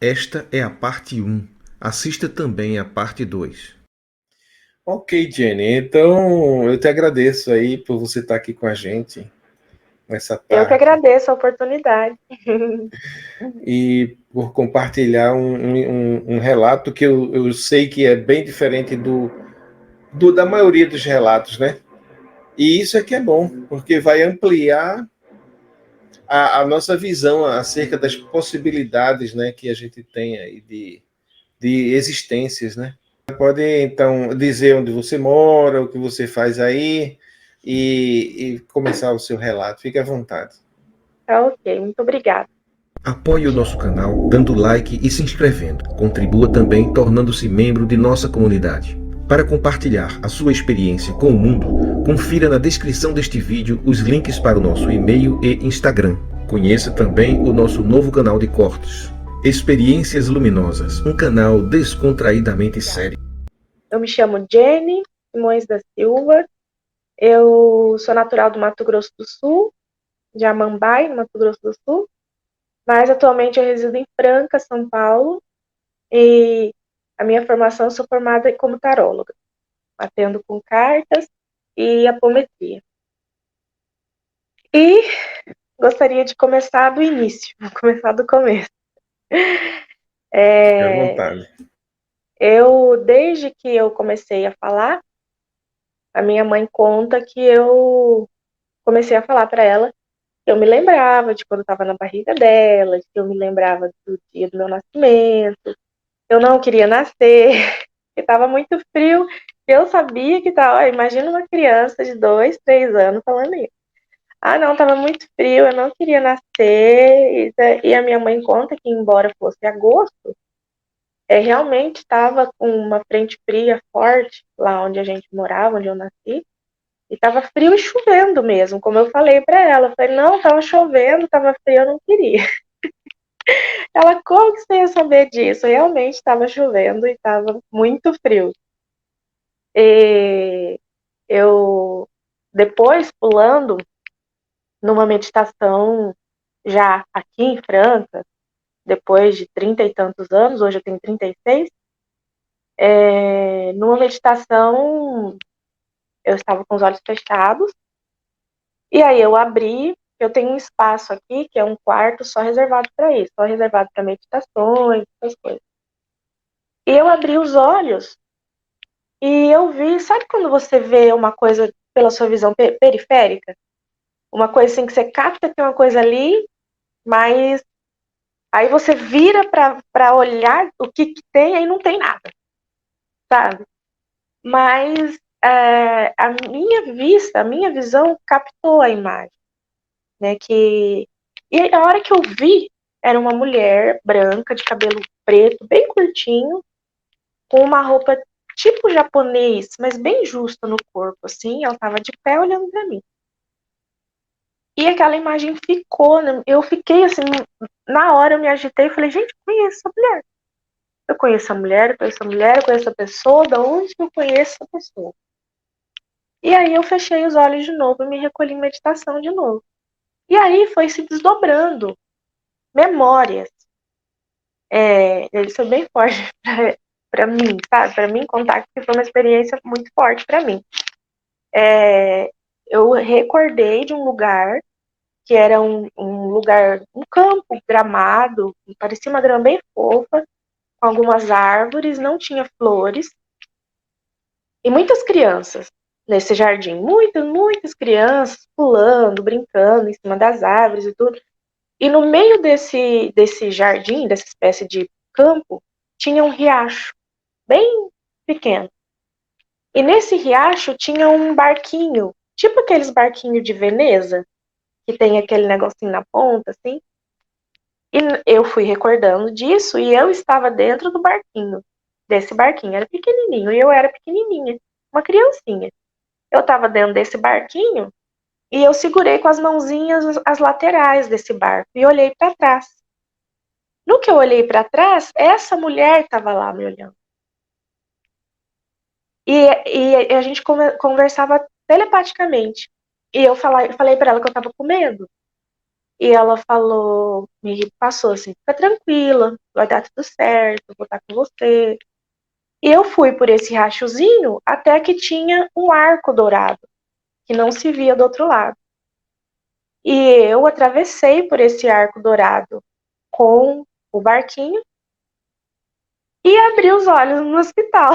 Esta é a parte 1. Assista também a parte 2. Ok, Jenny. Então, eu te agradeço aí por você estar aqui com a gente nessa Eu que tarde agradeço a oportunidade. e por compartilhar um relato que eu sei que é bem diferente da maioria dos relatos, né? E isso é que é bom, porque vai ampliar a nossa visão acerca das possibilidades, né, que a gente tem aí de existências, né? Pode, então, dizer onde você mora, o que você faz aí e começar o seu relato. Fique à vontade. Tá ok, muito obrigada. Apoie o nosso canal dando like e se inscrevendo. Contribua também tornando-se membro de nossa comunidade. Para compartilhar a sua experiência com o mundo, confira na descrição deste vídeo os links para o nosso e-mail e Instagram. Conheça também o nosso novo canal de cortes. Experiências Luminosas, um canal descontraídamente sério. Eu me chamo Jenny Simões da Silva. Eu sou natural do Mato Grosso do Sul, de Amambai, no Mato Grosso do Sul. Mas atualmente eu resido em Franca, São Paulo. E a minha formação, eu sou formada como taróloga, atendo com cartas e apometria. E gostaria de começar do início, começar do começo. Fique à vontade. Desde que eu comecei a falar, a minha mãe conta que eu comecei a falar para ela que eu me lembrava de quando eu estava na barriga dela, que eu me lembrava do dia do meu nascimento. Eu não queria nascer, que estava muito frio. Eu sabia que estava. Imagina uma criança de 2, 3 anos falando isso. Ah, não, estava muito frio, eu não queria nascer. E a minha mãe conta que, embora fosse agosto, realmente estava com uma frente fria forte lá onde a gente morava, onde eu nasci. E estava frio e chovendo mesmo, como eu falei para ela. Eu falei, não, estava chovendo, estava frio, eu não queria. Ela, como que você ia saber disso? Realmente estava chovendo e estava muito frio. E eu, depois, pulando numa meditação já aqui em Franca, depois de 30 e tantos anos, hoje eu tenho 36, numa meditação eu estava com os olhos fechados, e aí eu abri, eu tenho um espaço aqui, que é um quarto só reservado para isso, só reservado para meditações, essas coisas. E eu abri os olhos e eu vi, sabe quando você vê uma coisa pela sua visão periférica? Uma coisa assim que você capta que tem uma coisa ali, mas aí você vira para olhar o que tem, aí não tem nada, sabe? Mas a minha vista, a minha visão captou a imagem, né? E a hora que eu vi, era uma mulher branca, de cabelo preto, bem curtinho, com uma roupa tipo japonês, mas bem justa no corpo, assim. Ela tava de pé olhando para mim. E aquela imagem ficou, né? Eu fiquei assim, na hora eu me agitei e falei, gente, eu conheço essa mulher. Eu conheço a mulher, eu conheço a mulher, eu conheço a pessoa, da onde que eu conheço essa pessoa? E aí eu fechei os olhos de novo e me recolhi em meditação de novo. E aí foi se desdobrando memórias. Isso é bem forte para mim, sabe? Para mim contar que foi uma experiência muito forte para mim. Eu recordei de um lugar que era um lugar, um campo gramado, parecia uma grama bem fofa, com algumas árvores, não tinha flores, e muitas crianças nesse jardim. Muitas, muitas crianças pulando, brincando em cima das árvores e tudo. E no meio desse jardim, dessa espécie de campo, tinha um riacho, bem pequeno. E nesse riacho tinha um barquinho, tipo aqueles barquinhos de Veneza, que tem aquele negocinho na ponta, assim. E eu fui recordando disso e eu estava dentro do barquinho, desse barquinho. Era pequenininho e eu era pequenininha, uma criancinha. Eu estava dentro desse barquinho e eu segurei com as mãozinhas as laterais desse barco e olhei para trás. No que eu olhei para trás, essa mulher estava lá me olhando. E a gente conversava telepaticamente. E eu falei para ela que eu estava com medo. E ela falou, me passou assim, fica tranquila, vai dar tudo certo, vou estar com você. E eu fui por esse rachozinho até que tinha um arco dourado, que não se via do outro lado. E eu atravessei por esse arco dourado com o barquinho e abri os olhos no hospital.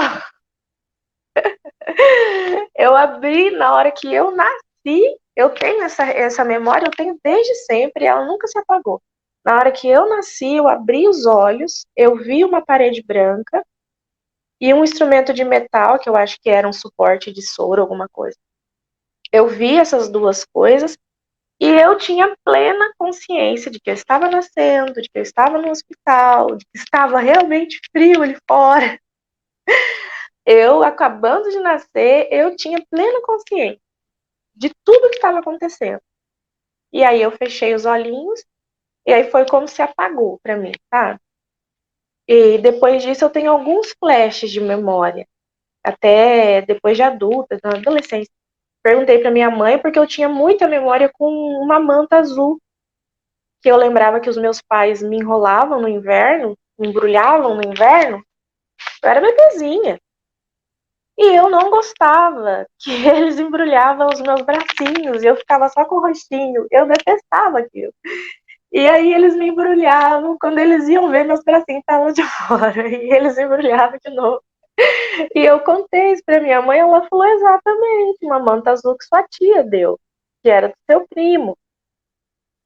Eu abri na hora que eu nasci, eu tenho essa memória, eu tenho desde sempre, ela nunca se apagou. Na hora que eu nasci, eu abri os olhos, eu vi uma parede branca e um instrumento de metal, que eu acho que era um suporte de soro, alguma coisa. Eu vi essas duas coisas e eu tinha plena consciência de que eu estava nascendo, de que eu estava no hospital, de que estava realmente frio ali fora. Eu, acabando de nascer, eu tinha plena consciência de tudo que estava acontecendo. E aí eu fechei os olhinhos e aí foi como se apagou para mim, sabe? E depois disso eu tenho alguns flashes de memória, até depois de adulta, na adolescência. Perguntei para minha mãe porque eu tinha muita memória com uma manta azul, que eu lembrava que os meus pais me enrolavam no inverno, me embrulhavam no inverno. Eu era bebezinha. E eu não gostava que eles embrulhavam os meus bracinhos e eu ficava só com o rostinho. Eu detestava aquilo. E aí eles me embrulhavam, quando eles iam ver, meus bracinhos estavam de fora. E eles embrulhavam de novo. E eu contei isso pra minha mãe, ela falou exatamente, uma manta azul que sua tia deu, que era do seu primo.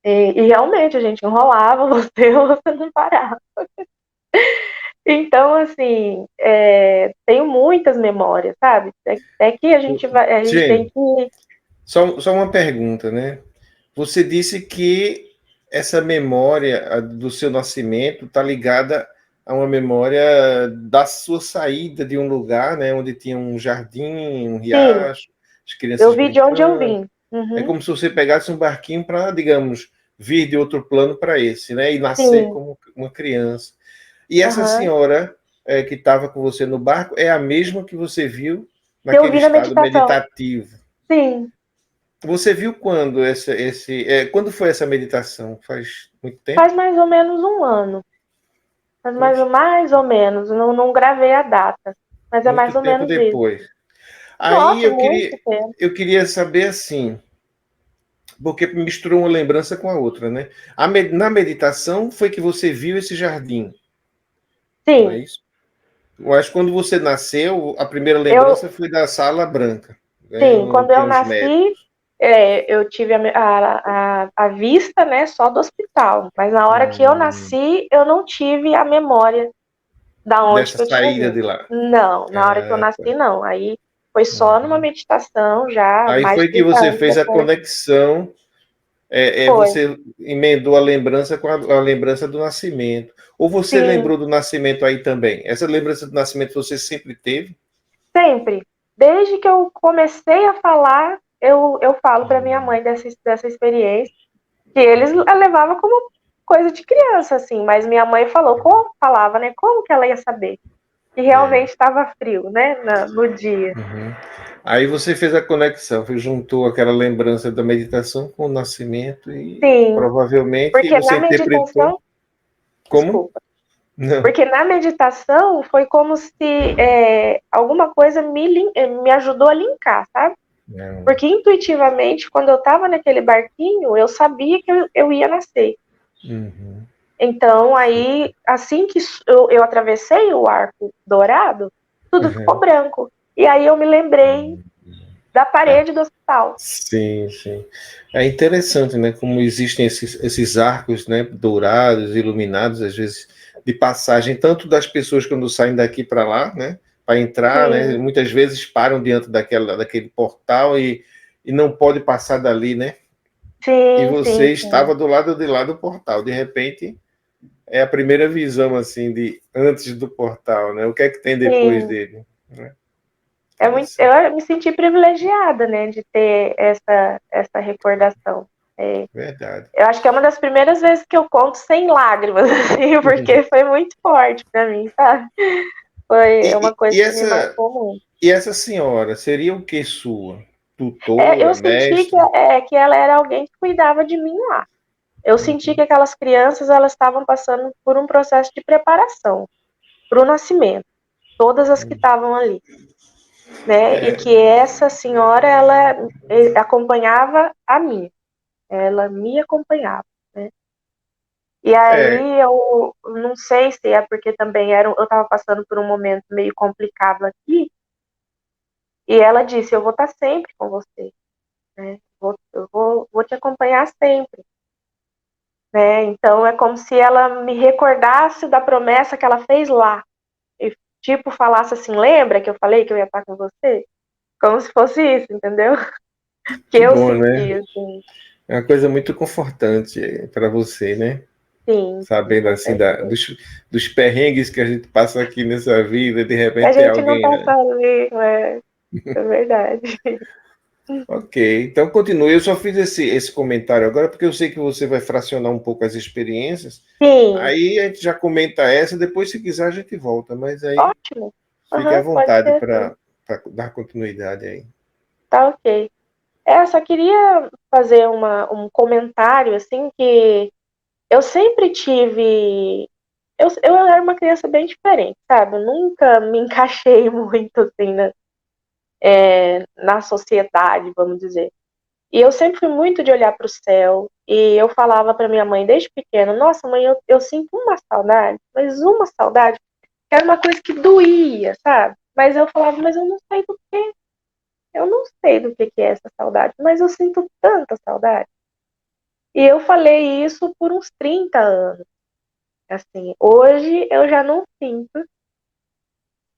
E realmente a gente enrolava você não parava. Então, assim, tenho muitas memórias, sabe? É que a gente tem Jenny, que. só uma pergunta, né? Você disse que essa memória do seu nascimento está ligada a uma memória da sua saída de um lugar, né, onde tinha um jardim, um Sim, riacho, as eu crianças vi de onde eu brincando. vim. É Uhum, como se você pegasse um barquinho para, digamos, vir de outro plano para esse, né, e nascer sim, como uma criança. E essa aham. senhora que estava com você no barco é a mesma que você viu Eu naquele vi na estado meditação. meditativo. Sim, Você viu quando quando foi essa meditação? Faz muito tempo? faz mais ou menos um ano. Faz Poxa, mais ou menos. Não gravei a data. Mas é mais muito ou tempo menos isso. depois. Aí Nossa, muito tempo. eu queria saber assim, porque misturou uma lembrança com a outra, né? Na meditação foi que você viu esse jardim, não é Sim, isso? Mas quando você nasceu, a primeira eu, lembrança foi da sala branca, né? sim, Onde quando eu tinha os nasci, médicos. eu tive a vista, né, só do hospital. Mas na hora que eu Hum, nasci, eu não tive a memória da onde dessa que eu tinha saída vindo. de lá. Não, na hora que eu Ah, nasci, não. Aí foi só numa uhum. meditação já, Aí mais de foi que 30 você anos fez a depois. conexão. Foi, Você emendou a lembrança com a lembrança do nascimento. Ou você sim, lembrou do nascimento aí também? Essa lembrança do nascimento você sempre teve? sempre. Desde que eu comecei a falar, eu falo para minha Hum, mãe dessa experiência, que eles levavam como coisa de criança, assim, mas minha mãe falava, né, como que ela ia saber? Que é. realmente estava frio, né, no dia. Uhum. Aí você fez a conexão, juntou aquela lembrança da meditação com o nascimento e Sim, provavelmente porque na você interpretou meditação, como? desculpa, Não. porque na meditação foi como se alguma coisa me ajudou a linkar, sabe? Não. Porque intuitivamente, quando eu estava naquele barquinho, eu sabia que eu ia nascer. Uhum. Então, aí, assim que eu atravessei o arco dourado, tudo ficou Uhum. branco. E aí eu me lembrei da Ah, parede do hospital. sim, sim. É interessante, né? Como existem esses arcos, né? Dourados, iluminados, às vezes de passagem, tanto das pessoas quando saem daqui para lá, né? Para entrar, né? Sim, Muitas vezes param diante daquele portal e não pode passar dali, né? E sim, sim, você sim. estava do lado de lá do portal. De repente, é a primeira visão assim de antes do portal, né? O que é que tem depois Sim. dele? Né? Interessante, Eu me senti privilegiada, né, de ter essa recordação. É, verdade. eu acho que é uma das primeiras vezes que eu conto sem lágrimas, assim, porque foi muito forte para mim, sabe? Foi uma coisa E que me essa marcou muito. E essa senhora seria o que sua? Eu Tutora, senti mestre? que ela era alguém que cuidava de mim lá. Eu senti que aquelas crianças, elas estavam passando por um processo de preparação para o nascimento, todas as que estavam ali, né? E que essa senhora, ela acompanhava a mim, ela me acompanhava, né? E É, aí eu não sei se é porque também eu estava passando por um momento meio complicado aqui, e ela disse, eu vou estar sempre com você, né? Eu vou te acompanhar sempre, né? Então é como se ela me recordasse da promessa que ela fez lá. E tipo, falasse assim, lembra que eu falei que eu ia estar com você? Como se fosse isso, entendeu? Que que eu bom, senti, né? assim. É uma coisa muito confortante para você, né? Sim, sim, Sabendo com assim certeza. dos perrengues que a gente passa aqui nessa vida, de A repente tem gente não alguém. tá sozinho, é verdade. Ok, então continue. Eu só fiz esse comentário agora porque eu sei que você vai fracionar um pouco as experiências. Sim, Aí a gente já comenta essa, depois, se quiser, a gente volta. Mas aí ótimo. fique à Aham, pode vontade ser sim. para dar continuidade aí. Tá ok. Eu só queria fazer um comentário, assim, que eu sempre tive. Eu era uma criança bem diferente, sabe? Eu nunca me encaixei muito, assim, na sociedade, vamos dizer. E eu sempre fui muito de olhar para o céu. E eu falava para minha mãe desde pequena: Nossa, mãe, eu sinto uma saudade, mas uma saudade, que era uma coisa que doía, sabe? Mas eu falava: Mas eu não sei do quê. Eu não sei do que é essa saudade, mas eu sinto tanta saudade. E eu falei isso por uns 30 anos. Assim, hoje eu já não sinto.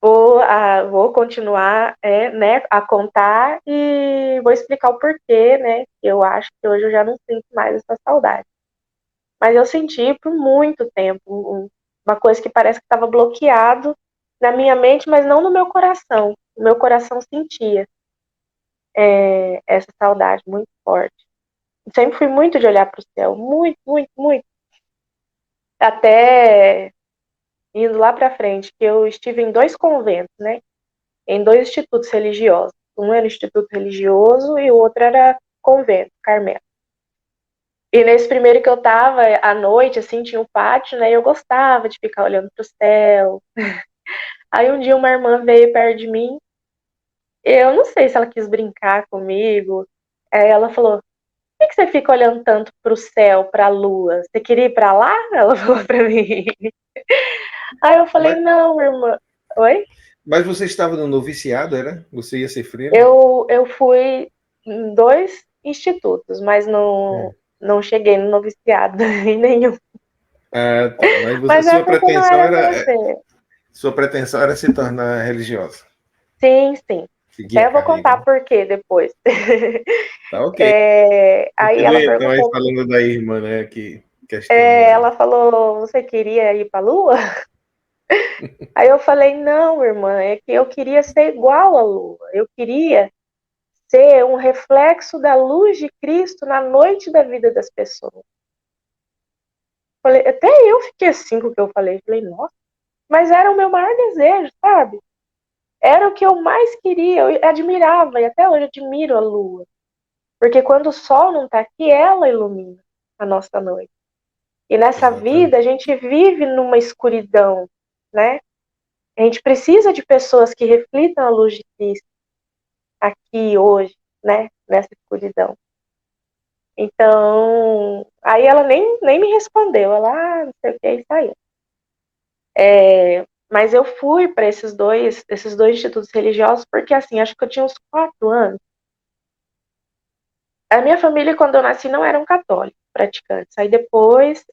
Vou continuar, né, a contar e vou explicar o porquê, né? Eu acho que hoje eu já não sinto mais essa saudade. Mas eu senti por muito tempo uma coisa que parece que estava bloqueado na minha mente, mas não no meu coração. O meu coração sentia essa saudade muito forte. Sempre fui muito de olhar para o céu, muito, muito, muito. Até indo lá para frente, que eu estive em 2 conventos, né? Em 2 institutos religiosos. Um era instituto religioso e o outro era convento, Carmelo. E nesse primeiro que eu tava, à noite, assim, tinha um pátio, né? E eu gostava de ficar olhando pro céu. Aí um dia uma irmã veio perto de mim. Eu não sei se ela quis brincar comigo. Aí ela falou: Por que você fica olhando tanto pro céu, pra lua? Você queria ir pra lá? Ela falou pra mim. Aí eu falei: Mas, Não, irmã. Oi? mas você estava no noviciado, era? Você ia ser freira? Eu fui em 2 institutos, mas É. não cheguei no noviciado em nenhum. Ah, tá. Mas Mas é porque não era pra ser. sua pretensão era se tornar religiosa, Sim, sim. seguir a Eu vou carreira, contar né? por quê depois. Tá ok. Aí ela Continue então aí perguntou, falando da irmã, né, que questionou aí. ela falou, você queria ir pra Lua? Aí eu falei, não, irmã, é que eu queria ser igual à Lua. Eu queria ser um reflexo da luz de Cristo na noite da vida das pessoas. Falei, até eu fiquei assim com o que eu falei. Falei, nossa, mas era o meu maior desejo, sabe? Era o que eu mais queria, eu admirava, e até hoje admiro a Lua. Porque quando o sol não está aqui, ela ilumina a nossa noite. E nessa vida, a Exatamente. gente vive numa escuridão, né? A gente precisa de pessoas que reflitam a luz de Cristo aqui, hoje, né? Nessa escuridão. Então, aí ela nem me respondeu. Ela, não sei o que, e saiu. Mas eu fui para esses dois institutos religiosos porque, assim, acho que eu tinha uns 4 anos. A minha família, quando eu nasci, não eram católicos, praticantes. Aí depois,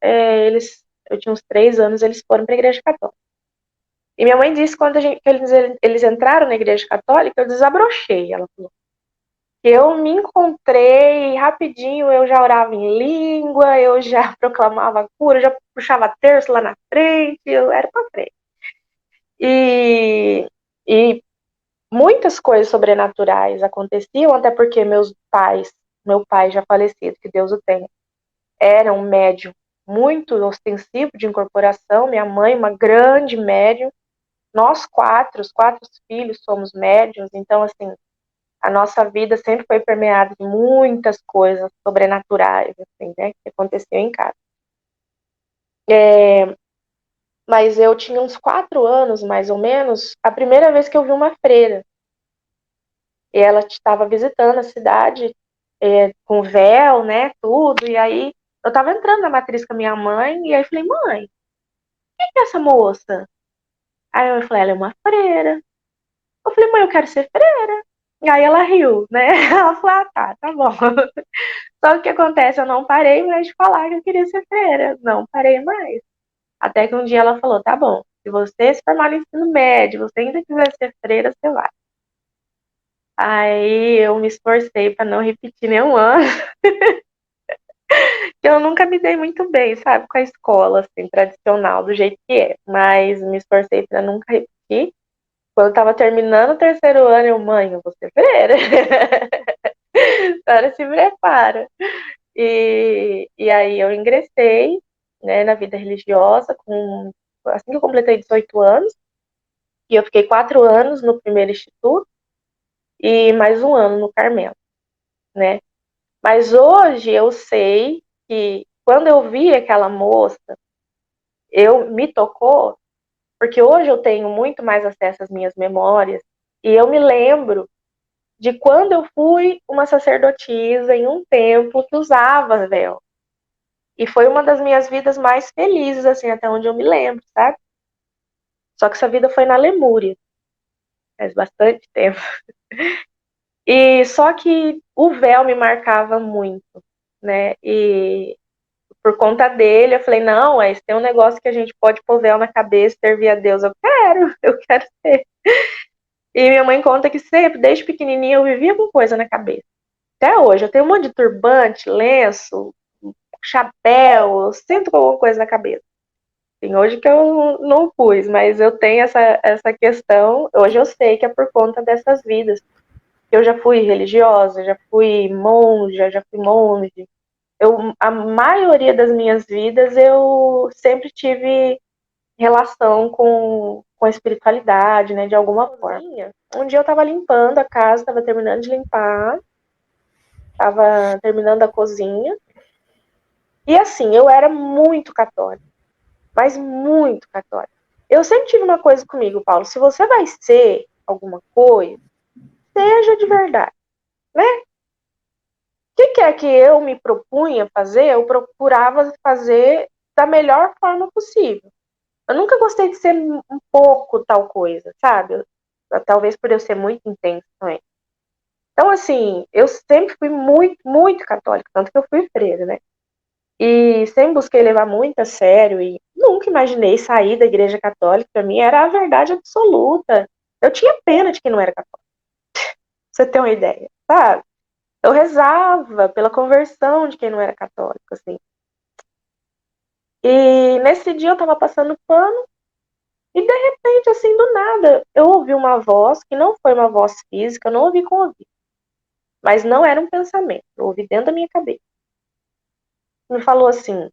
eu tinha uns 3 anos, eles foram para a igreja católica. E minha mãe disse que quando que eles entraram na igreja católica, eu desabrochei, ela falou. Eu me encontrei rapidinho, eu já orava em língua, eu já proclamava a cura, eu já puxava terço lá na frente, eu era para frente. E muitas coisas sobrenaturais aconteciam, até porque meu pai já falecido, que Deus o tenha, era um médium muito ostensivo de incorporação, minha mãe, uma grande médium. Nós 4, os 4 filhos, somos médiums, então, assim, a nossa vida sempre foi permeada de muitas coisas sobrenaturais, assim, né, que aconteceu em casa. Mas eu tinha uns 4 anos, mais ou menos, a primeira vez que eu vi uma freira. E ela estava visitando a cidade com véu, né, tudo. E aí eu estava entrando na matriz com a minha mãe, e aí eu falei, mãe, quem que é essa moça? Aí eu falei, ela é uma freira. Eu falei, mãe, eu quero ser freira. E aí ela riu, né? Ela falou, ah, tá bom. Só que o que acontece, eu não parei mais de falar que eu queria ser freira. Não parei mais. Até que um dia ela falou, tá bom, se você se formar no ensino médio, você ainda quiser ser freira, você vai. Aí eu me esforcei para não repetir nenhum ano. Eu nunca me dei muito bem, sabe, com a escola, assim, tradicional, do jeito que é. Mas me esforcei para nunca repetir. Quando eu tava terminando o terceiro ano, mãe, eu vou ser freira. A senhora se prepara. E aí eu ingressei, né, na vida religiosa assim que eu completei 18 anos. E eu fiquei 4 anos no primeiro instituto e mais um ano no Carmelo, né? Mas hoje eu sei que quando eu vi aquela moça, eu me tocou, porque hoje eu tenho muito mais acesso às minhas memórias, e eu me lembro de quando eu fui uma sacerdotisa em um templo que usava véu. E foi uma das minhas vidas mais felizes, assim, até onde eu me lembro, sabe? Só que essa vida foi na Lemúria, faz bastante tempo. E só que o véu me marcava muito, né? E por conta dele, eu falei, não, se tem um negócio que a gente pode pôr véu na cabeça, servir a Deus, eu quero ser. E minha mãe conta que sempre, desde pequenininha, eu vivia com coisa na cabeça. Até hoje, eu tenho um monte de turbante, lenço, chapéu, eu sinto com alguma coisa na cabeça. Tem hoje que eu não pus, mas eu tenho essa questão, hoje eu sei que é por conta dessas vidas. Eu já fui religiosa, já fui monja, já fui monge. A maioria das minhas vidas eu sempre tive relação com a espiritualidade, né, de alguma forma. Um dia eu estava limpando a casa, estava terminando de limpar, estava terminando a cozinha, e assim, eu era muito católica, mas muito católica. Eu sempre tive uma coisa comigo, Paulo, se você vai ser alguma coisa, seja de verdade, né? O que é que eu me propunha fazer? Eu procurava fazer da melhor forma possível. Eu nunca gostei de ser um pouco tal coisa, sabe? Talvez por eu ser muito intensa também. Então, assim, eu sempre fui muito, muito católica, tanto que eu fui freira, né? E sempre busquei levar muito a sério e nunca imaginei sair da igreja católica. Para mim era a verdade absoluta. Eu tinha pena de quem não era católico, pra você ter uma ideia, sabe? Eu rezava pela conversão de quem não era católico, assim. E nesse dia eu tava passando pano e de repente, assim, do nada, eu ouvi uma voz que não foi uma voz física, eu não ouvi com o ouvido, mas não era um pensamento, eu ouvi dentro da minha cabeça. Me falou assim: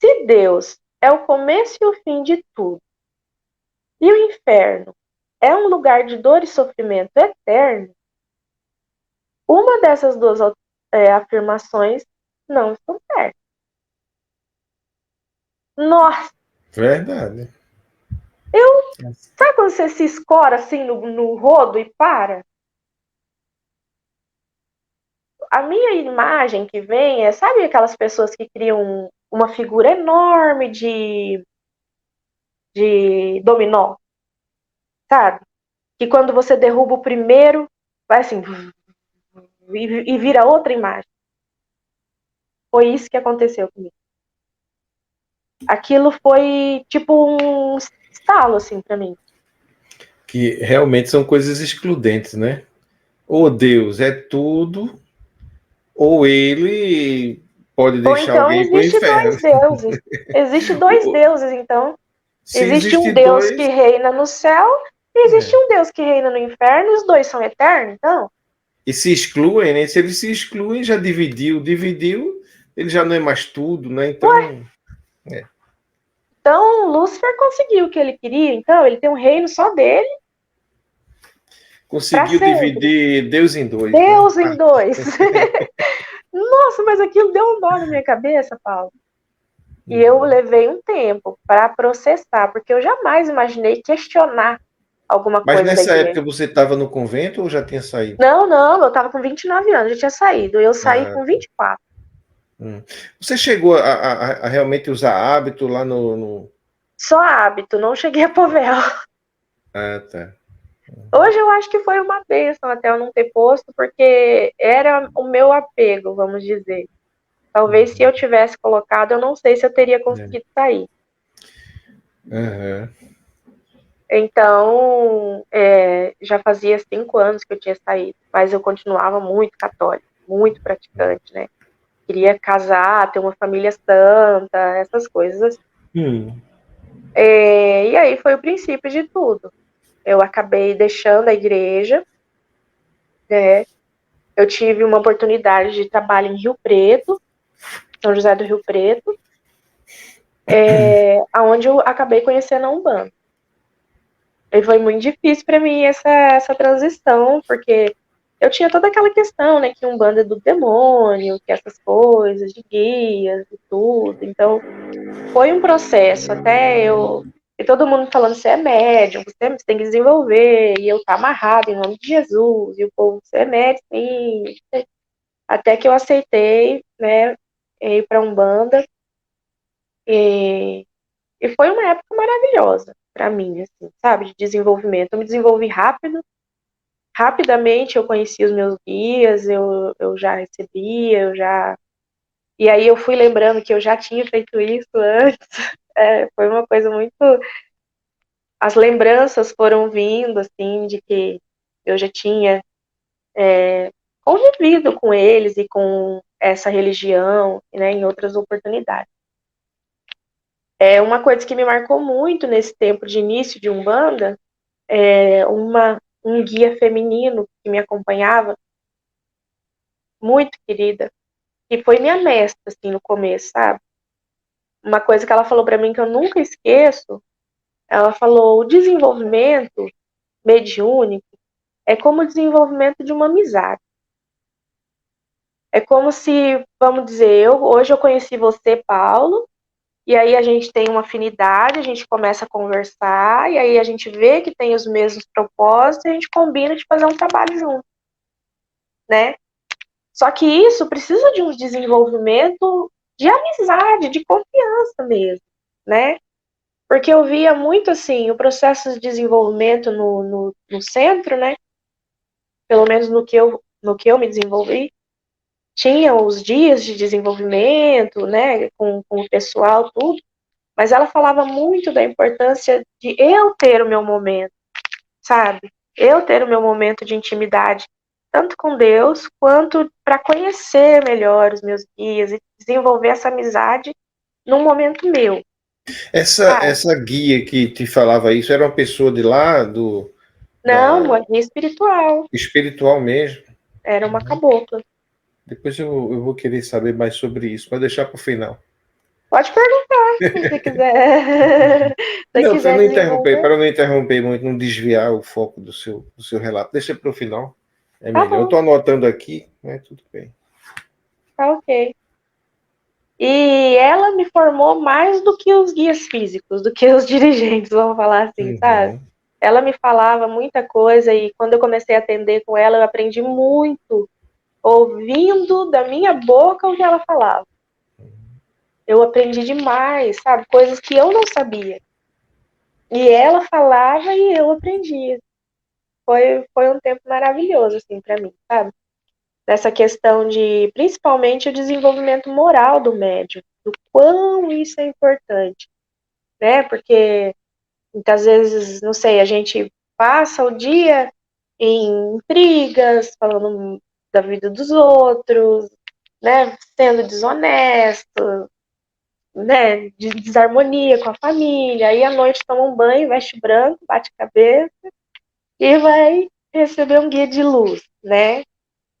se Deus é o começo e o fim de tudo, e o inferno é um lugar de dor e sofrimento eterno, uma dessas duas afirmações não estão certas. Nossa! Verdade. Sabe quando você se escora assim no rodo e para? A minha imagem que vem sabe aquelas pessoas que criam uma figura enorme de dominó, sabe? Que quando você derruba o primeiro, vai assim, e vira outra imagem. Foi isso que aconteceu comigo. Aquilo foi tipo um estalo, assim, pra mim. Que realmente são coisas excludentes, né? Ou Deus é tudo, ou ele pode Ou deixar então alguém para o existe inferno. dois deuses. Existe dois deuses, então. Se Existe um existe Deus que dois, reina no céu e existe um Deus que reina no inferno, e os dois são eternos, então. e se excluem, né? Se eles se excluem, já dividiu, ele já não é mais tudo, né? Então, Então, Lúcifer conseguiu o que ele queria, então, ele tem um reino só dele. Para Conseguiu sempre. dividir Deus em dois, Deus né? em dois. Nossa, mas aquilo deu um nó na minha cabeça, Paulo. E eu levei um tempo para processar, porque eu jamais imaginei questionar alguma Mas coisa da nessa igreja. época você estava no convento ou já tinha saído? Não, eu tava com 29 anos, já tinha saído. Eu saí Ah, com 24. Você chegou a realmente usar hábito lá no... Só hábito, não cheguei a pôr véu. Ah, tá. Hoje eu acho que foi uma bênção até eu não ter posto, porque era o meu apego, vamos dizer. Talvez se eu tivesse colocado, eu não sei se eu teria conseguido sair. Aham. Então, já fazia 5 anos que eu tinha saído, mas eu continuava muito católica, muito praticante, né? Queria casar, ter uma família santa, essas coisas. E aí foi o princípio de tudo. Eu acabei deixando a igreja, né? Eu tive uma oportunidade de trabalho em Rio Preto, São José do Rio Preto, aonde eu acabei conhecendo a Umbanda. E foi muito difícil para mim essa transição, porque eu tinha toda aquela questão, né, que Umbanda é do demônio, que essas coisas de guias e tudo. Então, foi um processo até eu. E todo mundo falando, você é médium, você tem que desenvolver, e eu tá amarrado em nome de Jesus, e o povo, você é médium, sim. Até que eu aceitei, né, ir para Umbanda, e, e foi uma época maravilhosa para mim, assim, sabe, de desenvolvimento. Eu me desenvolvi rapidamente eu conheci os meus guias, eu já recebia, eu já. E aí eu fui lembrando que eu já tinha feito isso antes. Foi uma coisa muito. As lembranças foram vindo, assim, de que eu já tinha convivido com eles e com essa religião, né, em outras oportunidades. Uma coisa que me marcou muito nesse tempo de início de Umbanda um guia feminino que me acompanhava, muito querida, que foi minha mestra, assim, no começo, sabe? Uma coisa que ela falou para mim que eu nunca esqueço, ela falou, o desenvolvimento mediúnico é como o desenvolvimento de uma amizade. É como se, vamos dizer, hoje eu conheci você, Paulo, e aí a gente tem uma afinidade, a gente começa a conversar, e aí a gente vê que tem os mesmos propósitos, e a gente combina de fazer um trabalho junto, né? Só que isso precisa de um desenvolvimento de amizade, de confiança mesmo, né? Porque eu via muito assim, o processo de desenvolvimento no centro, né? Pelo menos no que eu me desenvolvi, tinha os dias de desenvolvimento, né? Com o pessoal, tudo, mas ela falava muito da importância de eu ter o meu momento, sabe? Eu ter o meu momento de intimidade, tanto com Deus, quanto para conhecer melhor os meus guias e desenvolver essa amizade num momento meu, sabe? Essa guia que te falava isso era uma pessoa de lá, Não, uma guia espiritual, espiritual mesmo? era uma cabocla. Depois eu vou querer saber mais sobre isso, para deixar para o final. Pode perguntar, se você quiser. Se você Não, quiser desenvolver, para não interromper muito, não desviar o foco do seu relato. Deixa para o final, é tá melhor. Eu bom, estou anotando aqui, né? Tudo bem. tá ok. E ela me formou mais do que os guias físicos, do que os dirigentes, vamos falar assim, sabe? Uhum. Ela me falava muita coisa e quando eu comecei a atender com ela, eu aprendi muito ouvindo da minha boca o que ela falava. Eu aprendi demais, sabe? Coisas que eu não sabia. E ela falava e eu aprendia. Foi um tempo maravilhoso, assim, para mim, sabe? Nessa questão de, principalmente, o desenvolvimento moral do médium, do quão isso é importante, né? Porque muitas vezes, não sei, a gente passa o dia em intrigas, falando da vida dos outros, né? Sendo desonesto, né? De desarmonia com a família. Aí à noite toma um banho, veste branco, bate cabeça e vai receber um guia de luz, né?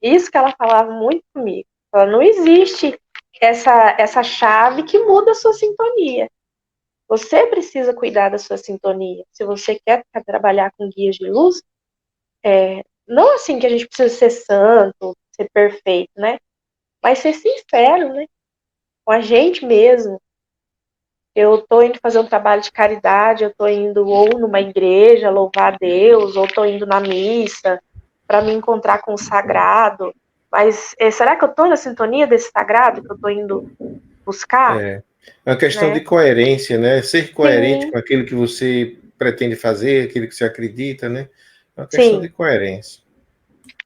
Isso que ela falava muito comigo. Ela não existe essa chave que muda a sua sintonia. Você precisa cuidar da sua sintonia. Se você quer trabalhar com guias de luz, Não assim que a gente precisa ser santo, ser perfeito, né? Mas ser sincero, né? Com a gente mesmo. Eu tô indo fazer um trabalho de caridade, eu tô indo ou numa igreja louvar a Deus, ou tô indo na missa para me encontrar com o sagrado. Mas será que eu tô na sintonia desse sagrado que eu tô indo buscar, É uma questão de né? coerência, né? Ser coerente Sim, com aquilo que você pretende fazer, aquilo que você acredita, né? É uma questão sim. de coerência.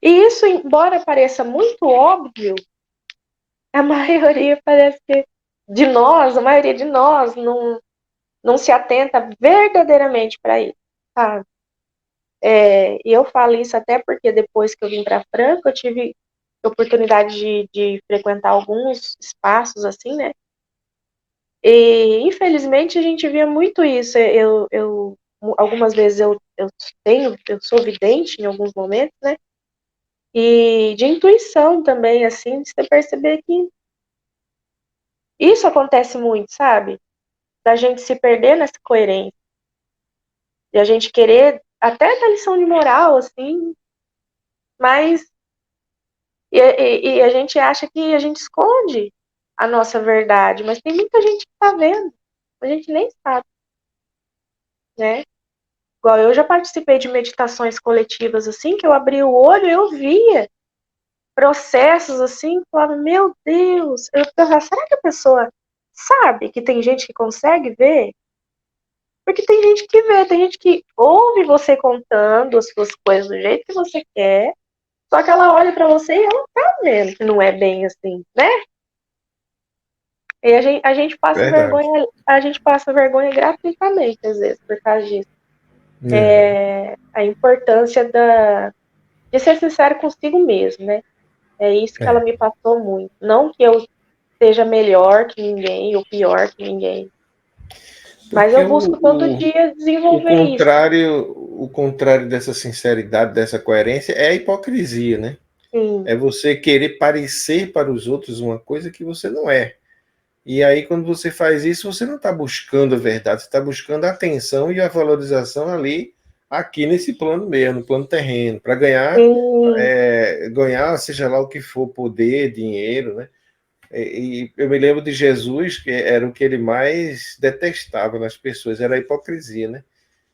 E isso, embora pareça muito óbvio, a maioria parece que a maioria de nós não se atenta verdadeiramente para isso, sabe? E eu falo isso até porque depois que eu vim para Franca, eu tive oportunidade de frequentar alguns espaços assim, né? E infelizmente a gente via muito isso. Algumas vezes eu sou vidente em alguns momentos, né? E de intuição também, assim, de você perceber que isso acontece muito, sabe? Da gente se perder nessa coerência, de a gente querer até dar lição de moral, assim, mas a gente acha que a gente esconde a nossa verdade, mas tem muita gente que tá vendo, a gente nem sabe, né? Igual eu já participei de meditações coletivas, assim, que eu abri o olho e eu via processos, assim, falava, meu Deus, eu pensava, será que a pessoa sabe que tem gente que consegue ver? Porque tem gente que vê, tem gente que ouve você contando as suas coisas do jeito que você quer, só que ela olha pra você e ela tá vendo que não é bem assim, né? E Verdade. a gente passa vergonha gratuitamente, às vezes, por causa disso. É, A importância de ser sincero consigo mesmo, né? É isso que ela é. me passou muito. Não que eu seja melhor que ninguém ou pior que ninguém, mas Porque eu busco todo dia desenvolver isso. o contrário dessa sinceridade, dessa coerência, é a hipocrisia, né? Sim, É você querer parecer para os outros uma coisa que você não é. E aí, quando você faz isso, você não está buscando a verdade, você está buscando a atenção e a valorização ali, aqui nesse plano mesmo, no plano terreno, para sim, ganhar, seja lá o que for, poder, dinheiro, né? E eu me lembro de Jesus, que era o que ele mais detestava nas pessoas, era a hipocrisia, né?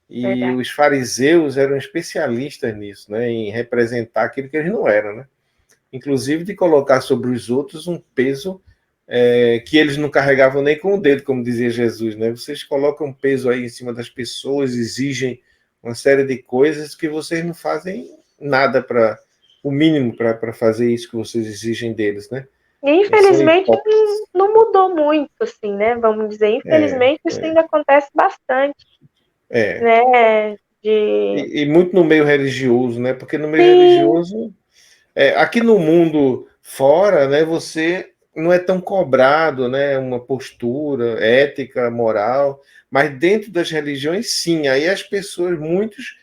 E verdade. os fariseus eram especialistas nisso, né? Em representar aquilo que eles não eram, né? Inclusive de colocar sobre os outros um peso que eles não carregavam nem com o dedo, como dizia Jesus, né? Vocês colocam peso aí em cima das pessoas, exigem uma série de coisas que vocês não fazem nada para o mínimo para fazer isso que vocês exigem deles, né? E Eles são infelizmente hipócritas. não mudou muito, assim, né? Vamos dizer, É, infelizmente isso ainda acontece bastante, é. né? De E muito no meio religioso, né? Porque no meio sim, religioso, aqui no mundo fora, né? Você não é tão cobrado, né? Uma postura ética, moral, mas dentro das religiões, sim. Aí as pessoas, muitos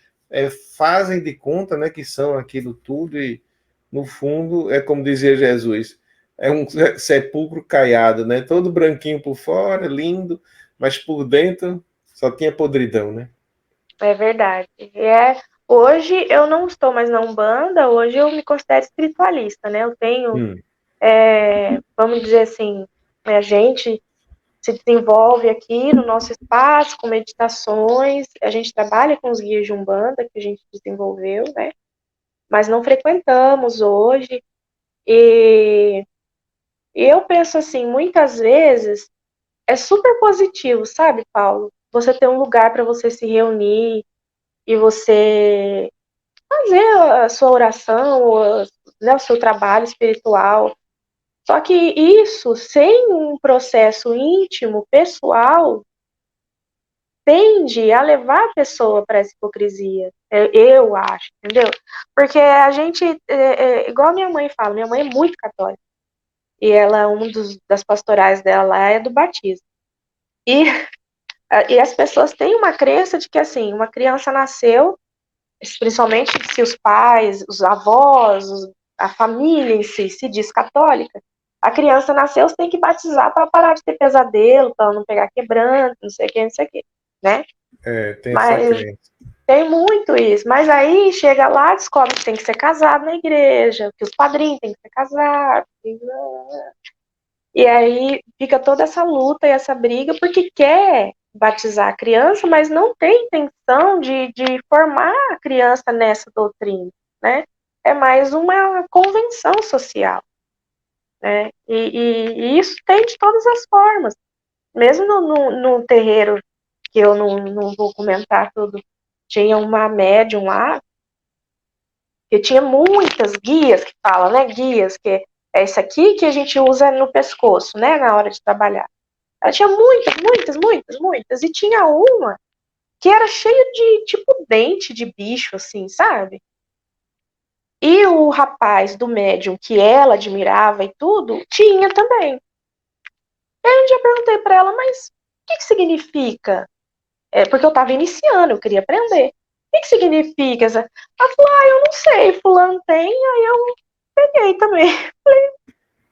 fazem de conta, né? Que são aquilo tudo e no fundo é como dizia Jesus, é um sepulcro caiado, né? Todo branquinho por fora, lindo, mas por dentro só tinha podridão, né? é verdade. Hoje eu não estou mais na Umbanda, hoje eu me considero espiritualista, né? Eu tenho, Hum, vamos dizer assim, a gente se desenvolve aqui no nosso espaço com meditações, a gente trabalha com os guias de Umbanda que a gente desenvolveu, né? Mas não frequentamos hoje. E, e eu penso assim, muitas vezes é super positivo, sabe, Paulo? Você ter um lugar para você se reunir e você fazer a sua oração, né, o seu trabalho espiritual. Só que isso, sem um processo íntimo, pessoal, tende a levar a pessoa para essa hipocrisia. Eu acho, entendeu? Porque a gente, igual a minha mãe fala, minha mãe é muito católica. E ela, das pastorais dela lá é do batismo. E, e as pessoas têm uma crença de que, assim, uma criança nasceu, principalmente se os pais, os avós, a família em si se diz católica, a criança nasceu, você tem que batizar para parar de ter pesadelo, para não pegar quebranto, não sei o que, não sei o que, né? tem essa Mas crença. Tem muito isso. Mas aí chega lá, descobre que tem que ser casado na igreja, que os padrinhos têm que ser casados. E aí fica toda essa luta e essa briga, porque quer batizar a criança, mas não tem intenção de formar a criança nessa doutrina, né? É mais uma convenção social, né? E isso tem de todas as formas. Mesmo no terreiro, que eu não vou comentar tudo, tinha uma médium lá, que tinha muitas guias que fala, né? Guias, que é isso aqui que a gente usa no pescoço, né? Na hora de trabalhar. Ela tinha muitas, muitas, muitas, muitas. E tinha uma que era cheia de, tipo, dente de bicho, assim, sabe? E o rapaz do médium que ela admirava e tudo, tinha também. E aí um dia eu perguntei pra ela, mas o que significa? Porque eu tava iniciando, eu queria aprender. O que significa essa? Ela falou, eu não sei, fulano tem, aí eu peguei também.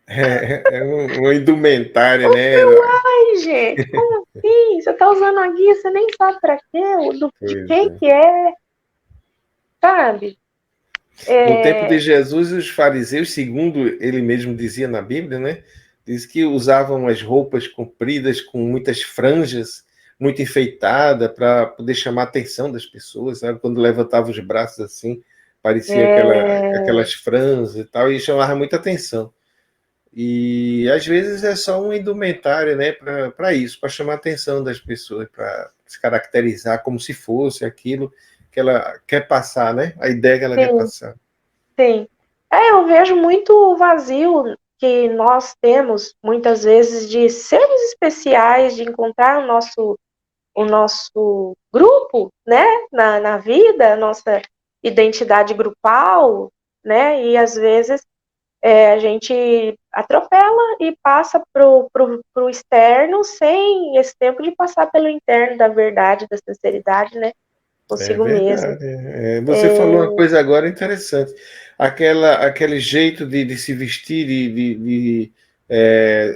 É uma indumentária, né? Ai, gente, como assim? Você tá usando a guia, você nem sabe pra quê, de Pois quem é. que é, sabe? No tempo de É, Jesus, os fariseus, segundo ele mesmo dizia na Bíblia, né? Diz que usavam as roupas compridas com muitas franjas, muito enfeitada, para poder chamar a atenção das pessoas, sabe? Quando levantava os braços assim, parecia é, aquelas franjas e tal, e chamava muita atenção. E às vezes é só uma indumentária, né, para isso, para chamar a atenção das pessoas, para se caracterizar como se fosse aquilo que ela quer passar, né? A ideia que ela quer sim, passar. sim. Eu vejo muito vazio que nós temos, muitas vezes, de seres especiais, de encontrar o nosso grupo, né, na vida, a nossa identidade grupal, né, e às vezes a gente atropela e passa pro externo sem esse tempo de passar pelo interno da verdade, da sinceridade, né, É consigo mesmo. verdade. Você falou uma coisa agora interessante. Aquele jeito de se vestir,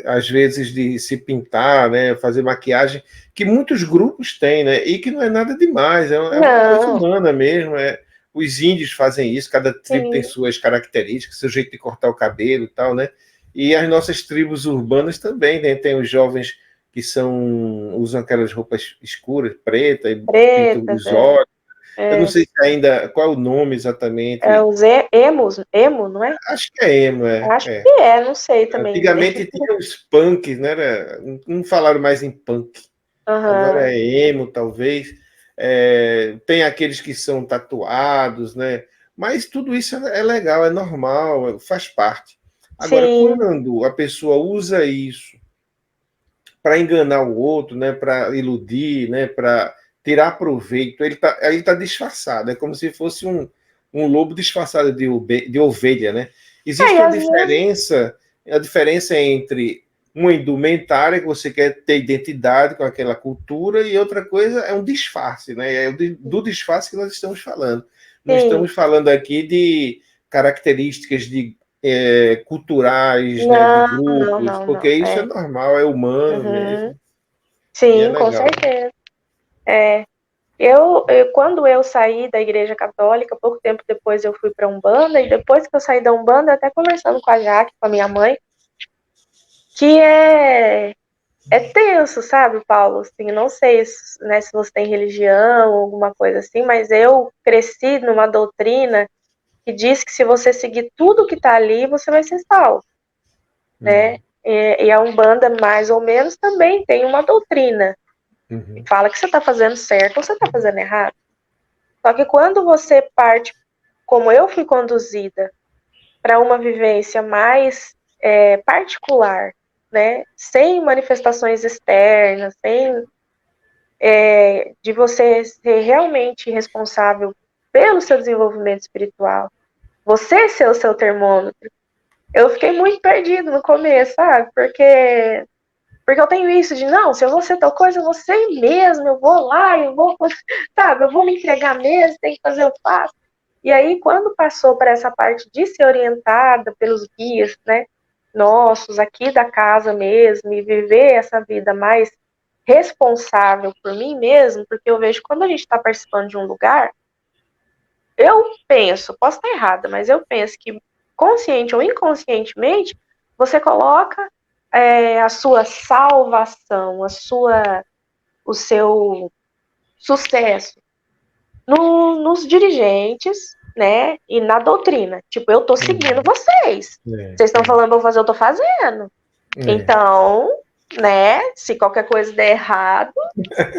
às vezes de se pintar, né, fazer maquiagem, que muitos grupos têm, né, e que não é nada demais, é uma coisa Não, humana mesmo. Os índios fazem isso, cada tribo tem sim, suas características, seu jeito de cortar o cabelo e tal, né? E as nossas tribos urbanas também, né? Tem os jovens que usam aquelas roupas escuras, preta, e pintam pretas, os olhos. Eu não é, sei se ainda qual é o nome exatamente. os emo, não é? Acho que é emo, Acho que não sei também. Antigamente tinha os punks, né? Não falaram mais em punk. Agora Aham, é emo, talvez. Tem aqueles que são tatuados, né? Mas tudo isso é legal, é normal, faz parte. Agora, sim, quando a pessoa usa isso para enganar o outro, né? Para iludir, né? Para tirar proveito, ele tá disfarçado. É como se fosse um lobo disfarçado de ovelha, né? Existe e às vezes, a diferença entre uma indumentária que você quer ter identidade com aquela cultura e outra coisa é um disfarce, né? Do disfarce que nós estamos falando. Não sim, estamos falando aqui de características culturais, né, de não, não, grupos, não, porque não, isso é normal, é humano uhum, mesmo e é sim, com legal. certeza. É, quando eu saí da Igreja Católica, pouco tempo depois eu fui para Umbanda, e depois que eu saí da Umbanda, até conversando com a Jaque, com a minha mãe, que é tenso, sabe, Paulo? Assim, não sei né, se você tem religião ou alguma coisa assim, mas eu cresci numa doutrina que diz que se você seguir tudo que está ali, você vai ser salvo, né? Uhum, E a Umbanda, mais ou menos, também tem uma doutrina que uhum, fala que você está fazendo certo ou você está fazendo errado. Só que quando você parte, como eu fui conduzida, para uma vivência mais particular, né? Sem manifestações externas, sem de você ser realmente responsável pelo seu desenvolvimento espiritual, você ser o seu termômetro. Eu fiquei muito perdido no começo, sabe? Porque eu tenho isso de, não, se eu vou ser tal coisa, eu vou ser mesmo, eu vou lá, eu vou, sabe, eu vou me entregar mesmo, tem que fazer, eu faço. E aí, quando passou para essa parte de ser orientada pelos guias, né, nossos, aqui da casa mesmo, e viver essa vida mais responsável por mim mesmo, porque eu vejo que quando a gente está participando de um lugar, eu penso, posso estar errada, mas eu penso que consciente ou inconscientemente, você coloca a sua salvação, o seu sucesso nos dirigentes, né? E na doutrina. Tipo, eu tô seguindo vocês. Vocês estão falando pra eu fazer, eu tô fazendo. Então, né? Se qualquer coisa der errado,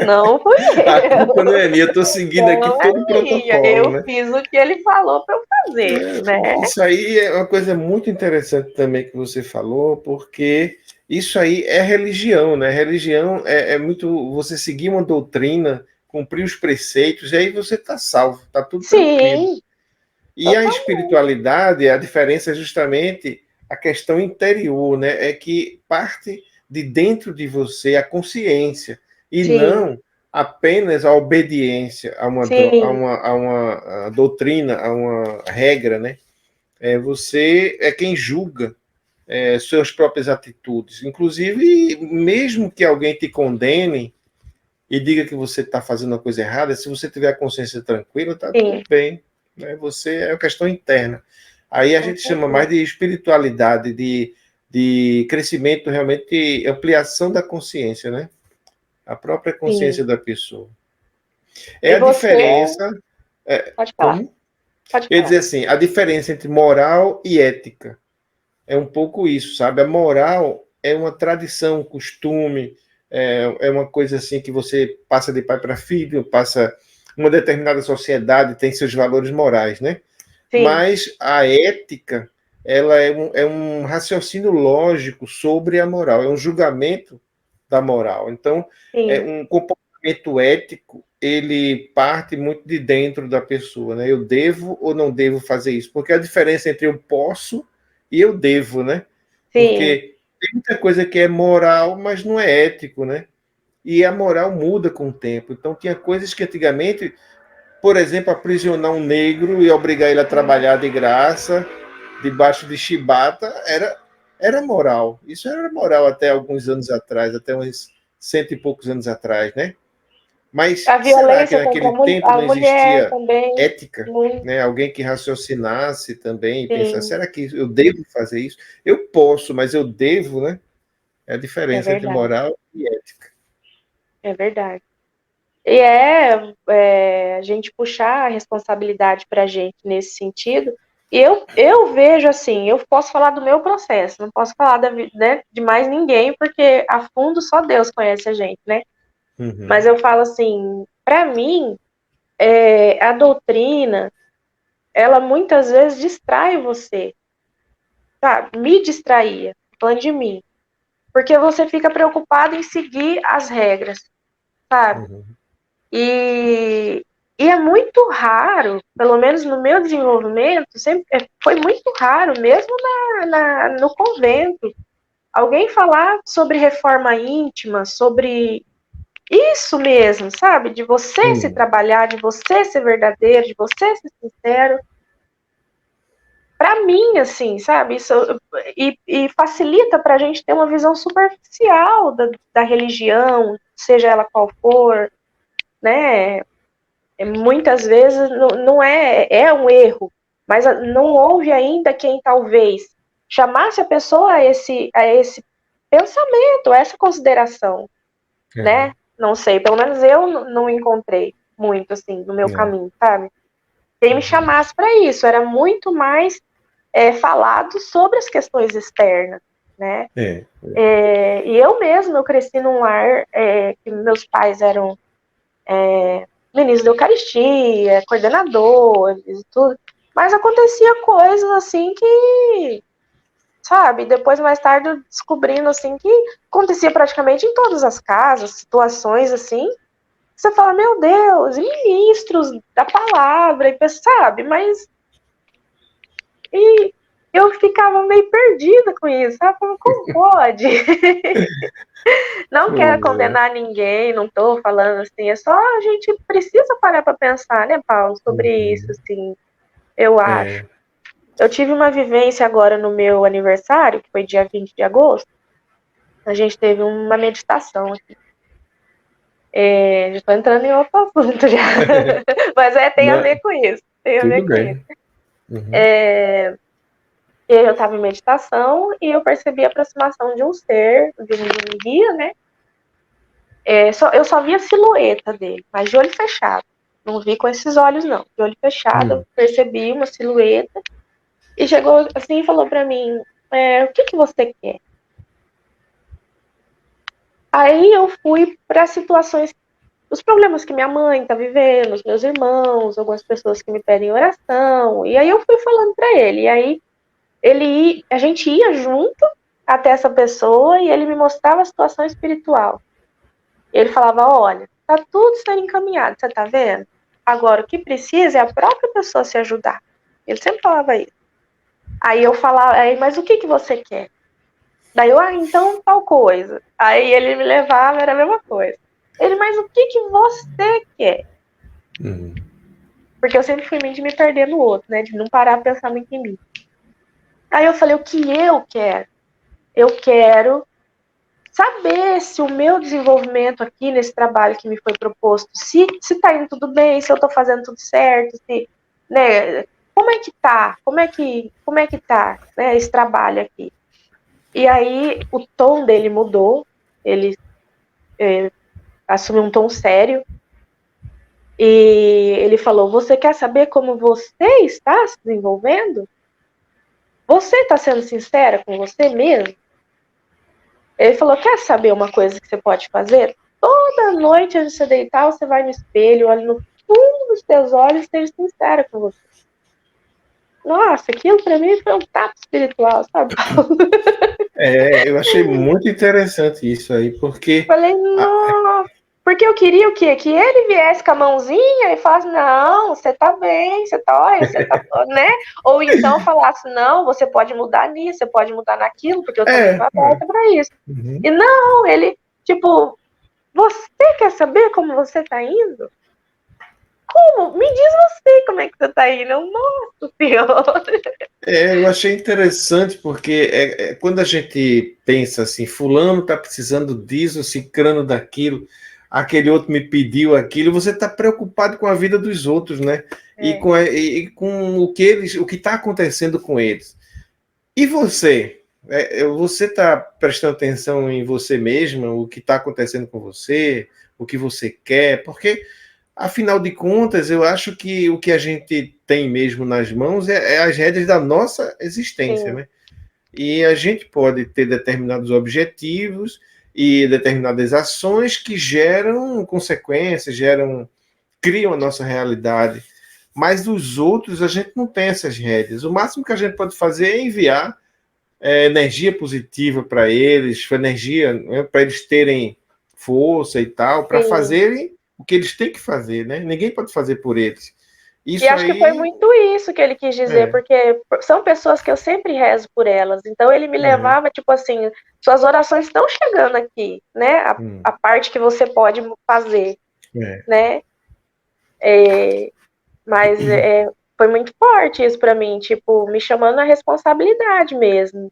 não fui A eu. culpa não é minha, eu tô seguindo aqui Não todo é o minha. protocolo, Eu né? fiz o que ele falou pra eu fazer, né? Isso aí é uma coisa muito interessante também que você falou, porque isso aí é religião, né? Religião é muito você seguir uma doutrina, cumprir os preceitos, e aí você está salvo, está tudo tranquilo. Sim. E a espiritualidade, a diferença é justamente a questão interior, né? É que parte de dentro de você a consciência, e Sim. não apenas a obediência a uma, a doutrina, a uma regra, né? Você é quem julga suas próprias atitudes. Inclusive, mesmo que alguém te condene e diga que você está fazendo uma coisa errada, se você tiver a consciência tranquila, está tudo bem. Né? Você é uma questão interna. Aí a gente chama mais de espiritualidade, de crescimento, realmente, ampliação da consciência, né? A própria consciência da pessoa. É e a diferença. Pode falar. Como? Quer dizer assim, a diferença entre moral e ética. É um pouco isso, sabe? A moral é uma tradição, um costume, é uma coisa assim que você passa de pai para filho, passa uma determinada sociedade tem seus valores morais, né? Sim. Mas a ética, ela é um raciocínio lógico sobre a moral, é um julgamento da moral. Então, é um comportamento ético, ele parte muito de dentro da pessoa, né? Eu devo ou não devo fazer isso? Porque a diferença entre eu posso e eu devo, né? Sim. Porque tem muita coisa que é moral, mas não é ético, né? E a moral muda com o tempo. Então, tinha coisas que antigamente, por exemplo, aprisionar um negro e obrigar ele a trabalhar de graça, debaixo de chibata, era moral. Isso era moral até alguns anos atrás, até uns 100 e poucos anos atrás, né? Mas a será que violência contra naquele tempo a não mulher existia também. ética? Né? Alguém que raciocinasse também e pensasse, será que eu devo fazer isso? Eu posso, mas eu devo, né? É a diferença entre moral e ética. É verdade. E a gente puxar a responsabilidade para a gente nesse sentido. E eu vejo assim, eu posso falar do meu processo, não posso falar né, de mais ninguém, porque a fundo só Deus conhece a gente, né? Uhum. Mas eu falo assim, para mim, a doutrina, ela muitas vezes distrai você, sabe? Me distraía, falando de mim. Porque você fica preocupado em seguir as regras, sabe? Uhum. E é muito raro, pelo menos no meu desenvolvimento, sempre foi muito raro, mesmo no convento, alguém falar sobre reforma íntima, sobre isso mesmo, sabe? De você se trabalhar, de você ser verdadeiro, de você ser sincero. Para mim, assim, sabe? Isso, e facilita para a gente ter uma visão superficial da religião, seja ela qual for, né? Muitas vezes não é um erro, mas não houve ainda quem talvez chamasse a pessoa a esse pensamento, a essa consideração, né? Não sei, pelo menos eu não encontrei muito assim no meu caminho, sabe? Quem me chamasse para isso, era muito mais falado sobre as questões externas, né? E eu mesma, eu cresci num lar que meus pais eram ministros da Eucaristia, coordenadores e tudo, mas acontecia coisas assim que, sabe, depois mais tarde descobrindo assim que acontecia praticamente em todas as casas, situações assim, você fala, meu Deus, e ministros da palavra, e sabe, mas e eu ficava meio perdida com isso, sabe? Como pode? Não quero condenar ninguém, não tô falando assim, é só a gente precisa parar para pensar, né, Paulo, sobre isso, assim, eu acho. Eu tive uma vivência agora no meu aniversário, que foi dia 20 de agosto, a gente teve uma meditação aqui. Já estou entrando em outro assunto já. Mas tem a ver com isso. Tem a ver Tudo com bem. isso. Uhum. Eu estava em meditação e eu percebi a aproximação de um ser, de um guia, né? Eu só vi a silhueta dele, mas de olho fechado. Não vi com esses olhos, não. De olho fechado, eu percebi uma silhueta e chegou assim e falou para mim: o que você quer? Aí eu fui para situações, os problemas que minha mãe está vivendo, os meus irmãos, algumas pessoas que me pedem oração. E aí eu fui falando para ele. E aí a gente ia junto até essa pessoa e ele me mostrava a situação espiritual. Ele falava: olha, tá tudo sendo encaminhado, você tá vendo? Agora, o que precisa é a própria pessoa se ajudar. Ele sempre falava isso. Aí eu falava: mas o que você quer? Daí eu: então tal coisa. Aí ele me levava, era a mesma coisa. Ele: mas o que você quer? Porque eu sempre fui de me perder no outro, né? De não parar a pensar muito em mim. Aí eu falei: o que eu quero? Eu quero saber se o meu desenvolvimento aqui nesse trabalho que me foi proposto, se tá indo tudo bem, se eu tô fazendo tudo certo, se, né, como é que tá? Como é que tá, né, esse trabalho aqui? E aí o tom dele mudou, ele assumiu um tom sério e ele falou: você quer saber como você está se desenvolvendo? Você está sendo sincera com você mesmo? Ele falou: quer saber uma coisa que você pode fazer? Toda noite, antes de você deitar, você vai no espelho, olha no fundo dos teus olhos e esteja sincera com você. Nossa, aquilo pra mim foi um tapa espiritual, sabe? Eu achei muito interessante isso aí, porque... Falei: nossa, porque eu queria o quê? Que ele viesse com a mãozinha e falasse: não, você tá bem, você tá, olha, você tá, né? Ou então falasse: não, você pode mudar nisso, você pode mudar naquilo, porque eu também tô aberta pra isso. Uhum. E não, ele, tipo, você quer saber como você tá indo? Como? Me diz você como é que você tá indo. Nossa Senhora. Eu achei interessante porque quando a gente pensa assim, fulano está precisando disso, cicrano daquilo, aquele outro me pediu aquilo, você está preocupado com a vida dos outros, né? E com o que está acontecendo com eles. E você? Você está prestando atenção em você mesma, o que está acontecendo com você, o que você quer? Porque afinal de contas, eu acho que o que a gente tem mesmo nas mãos é as rédeas da nossa existência, Sim. né? E a gente pode ter determinados objetivos e determinadas ações que geram consequências, criam a nossa realidade. Mas os outros, a gente não tem essas rédeas. O máximo que a gente pode fazer é enviar energia positiva para eles, energia, né, para eles terem força e tal, para fazerem o que eles têm que fazer, né? Ninguém pode fazer por eles. E Isso acho que foi aí muito isso que ele quis dizer, porque são pessoas que eu sempre rezo por elas. Então ele me levava, tipo assim, suas orações estão chegando aqui, né? A parte que você pode fazer, né? Mas foi muito forte isso para mim, tipo, me chamando a responsabilidade mesmo.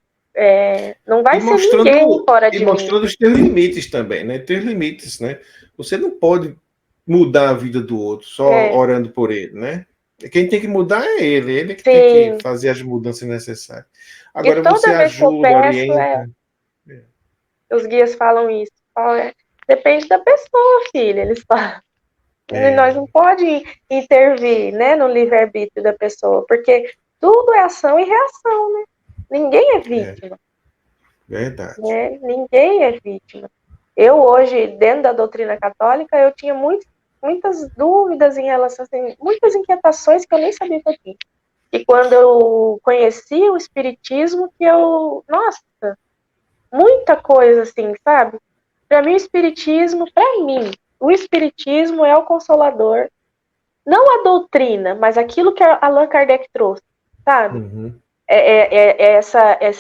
Não vai ser ninguém fora de mim. mostrando os teus limites também, né? Teus limites, né? Você não pode mudar a vida do outro só orando por ele, né? Quem tem que mudar é ele que tem que fazer as mudanças necessárias. Agora E você toda vez que eu ajuda, peço, orienta. os guias falam isso. Falam, depende da pessoa, filha. Eles falam. Nós não podemos intervir, né, no livre-arbítrio da pessoa, porque tudo é ação e reação, né? Ninguém é vítima. Verdade. Né? Ninguém é vítima. Eu hoje, dentro da doutrina católica, eu tinha muitas dúvidas em relação, assim, muitas inquietações que eu nem sabia que eu tinha. E quando eu conheci o espiritismo, nossa, muita coisa assim, sabe? Para mim, o espiritismo é o consolador, não a doutrina, mas aquilo que Allan Kardec trouxe, sabe?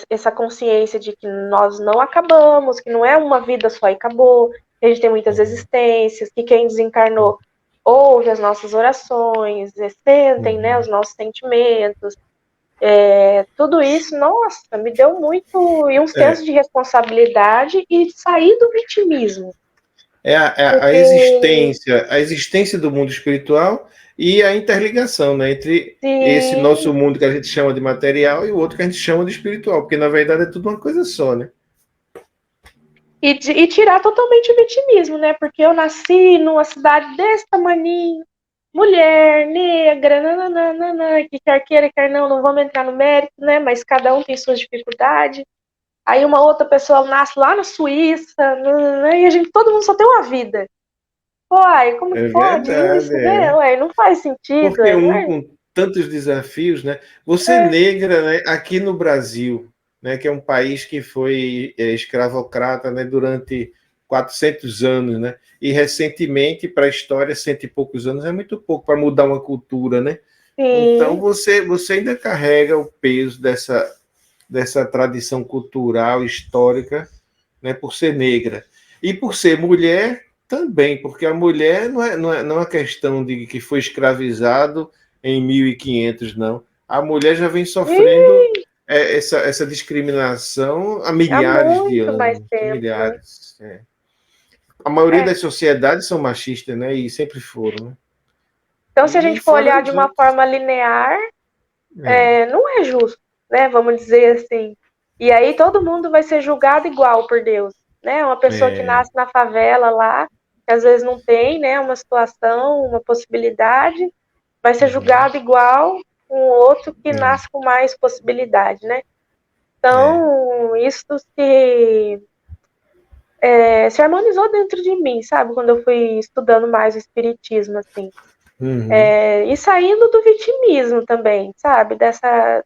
Essa consciência de que nós não acabamos, que não é uma vida só e acabou, que a gente tem muitas existências, que quem desencarnou ouve as nossas orações, sentem, né, os nossos sentimentos. Tudo isso, nossa, me deu muito, e um senso de responsabilidade e sair do vitimismo. É Porque, a existência do mundo espiritual e a interligação, né, entre esse nosso sim, mundo que a gente chama de material e o outro que a gente chama de espiritual, porque na verdade é tudo uma coisa só, né? e tirar totalmente o vitimismo, né? Porque eu nasci numa cidade desse tamaninho, mulher, negra, nananana, que quer queira, quer não, não vamos entrar no mérito, né? Mas cada um tem suas dificuldades. Aí uma outra pessoa nasce lá na Suíça, nananana, e a gente, todo mundo só tem uma vida. Uai, como É pode verdade, isso, né? é. Uai, não faz sentido, Porque é, não um é? com tantos desafios, né? Você É, negra, né, aqui no Brasil, né, que é um país que foi escravocrata, né, durante 400 anos, né? E recentemente, para a história, cento e poucos anos é muito pouco para mudar uma cultura, né? Então sim, você ainda carrega o peso dessa tradição cultural, histórica, né, por ser negra. E por ser mulher também, porque a mulher não é uma questão de que foi escravizado em 1500, não. A mulher já vem sofrendo e essa discriminação há há milhares de muito mais anos, tempo, né? milhares. A maioria É. das sociedades são machistas, né? E sempre foram, né? Então, se a E gente for fora olhar os de uma outros. forma linear, É, não é justo, né? Vamos dizer assim. E aí todo mundo vai ser julgado igual por Deus, né? Uma pessoa que é, nasce na favela lá, que às vezes não tem, né, uma situação, uma possibilidade, vai ser uhum, julgado igual um outro que é, nasce com mais possibilidade, né? é, Então, isso se harmonizou dentro de mim, sabe? Quando eu fui estudando mais o espiritismo, assim. uhum, E saindo do vitimismo também, sabe? Dessa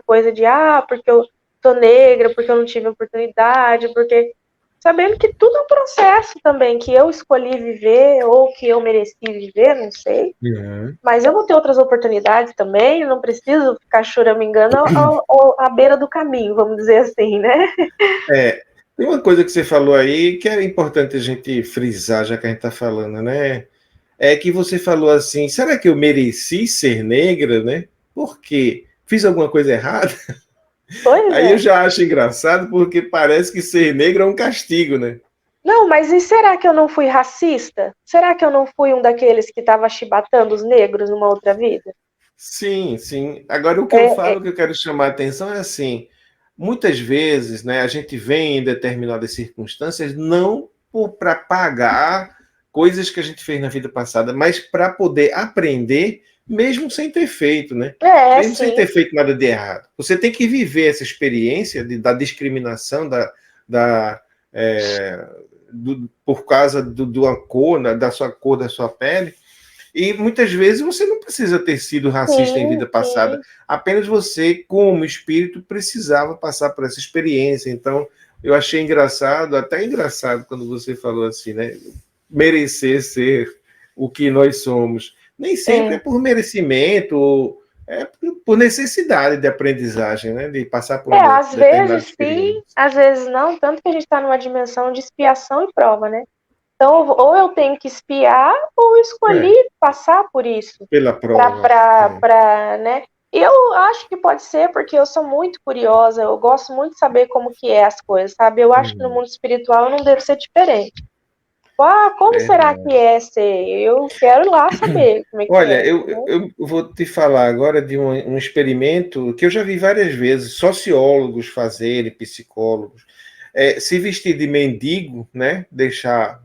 coisa de, porque eu sou negra, porque eu não tive oportunidade, porque. Sabendo que tudo é um processo também, que eu escolhi viver, ou que eu mereci viver, não sei. uhum. Mas eu vou ter outras oportunidades também, não preciso ficar choramingando à beira do caminho, vamos dizer assim, né? É, tem uma coisa que você falou aí que é importante a gente frisar, já que a gente está falando, né? É que você falou assim: será que eu mereci ser negra, né? Por quê? Fiz alguma coisa errada? Pois Aí eu é. já acho engraçado porque parece que ser negro é um castigo, né? Não, mas e será que eu não fui racista? Será que eu não fui um daqueles que estava chibatando os negros numa outra vida? Sim, sim. Agora o que eu É, é, falo que eu quero chamar a atenção é assim: muitas vezes, né, a gente vem em determinadas circunstâncias não para pagar coisas que a gente fez na vida passada, mas para poder aprender, mesmo sem ter feito, né? Mesmo sem sim. ter feito nada de errado. Você tem que viver essa experiência da discriminação, da, é, por causa da cor, né, da sua cor, da sua pele, e muitas vezes você não precisa ter sido racista em Sim, vida passada, sim. apenas você, como espírito, precisava passar por essa experiência. Então, eu achei engraçado, até engraçado, quando você falou assim, né? Merecer ser o que nós somos. Nem sempre é É. por merecimento, é por necessidade de aprendizagem, né? De passar por uma Às determinada vezes sim, experiência. às vezes não, tanto que a gente está numa dimensão de expiação e prova, né? Então, ou eu tenho que espiar, ou eu escolhi É, passar por isso, pela prova. É. né? E eu acho que pode ser porque eu sou muito curiosa, eu gosto muito de saber como que é as coisas, sabe? Eu acho que no Uhum. mundo espiritual eu não devo ser diferente. Como será que Verdade. é ser? Eu quero ir lá saber como é que Olha, é, eu, entendeu? eu vou te falar agora de um experimento que eu já vi várias vezes, sociólogos fazerem, psicólogos, se vestir de mendigo, né? Deixar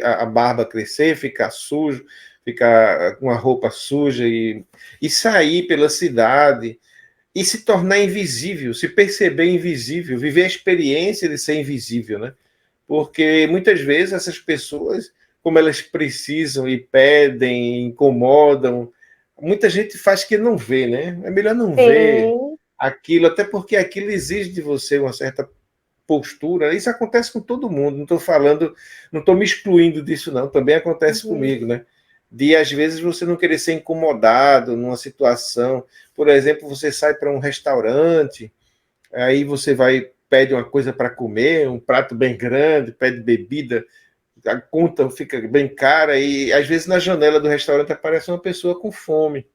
a barba crescer, ficar sujo, ficar com a roupa suja e sair pela cidade e se tornar invisível, se perceber invisível, viver a experiência de ser invisível, né? Porque muitas vezes essas pessoas, como elas precisam e pedem, incomodam, muita gente faz que não vê, né? É melhor não ver Sim. aquilo, até porque aquilo exige de você uma certa postura. Isso acontece com todo mundo, não estou falando, não estou me excluindo disso, não. Também acontece Uhum. comigo, né? De às vezes você não querer ser incomodado numa situação. Por exemplo, você sai para um restaurante, aí você vai, pede uma coisa para comer, um prato bem grande, pede bebida, a conta fica bem cara e às vezes na janela do restaurante aparece uma pessoa com fome.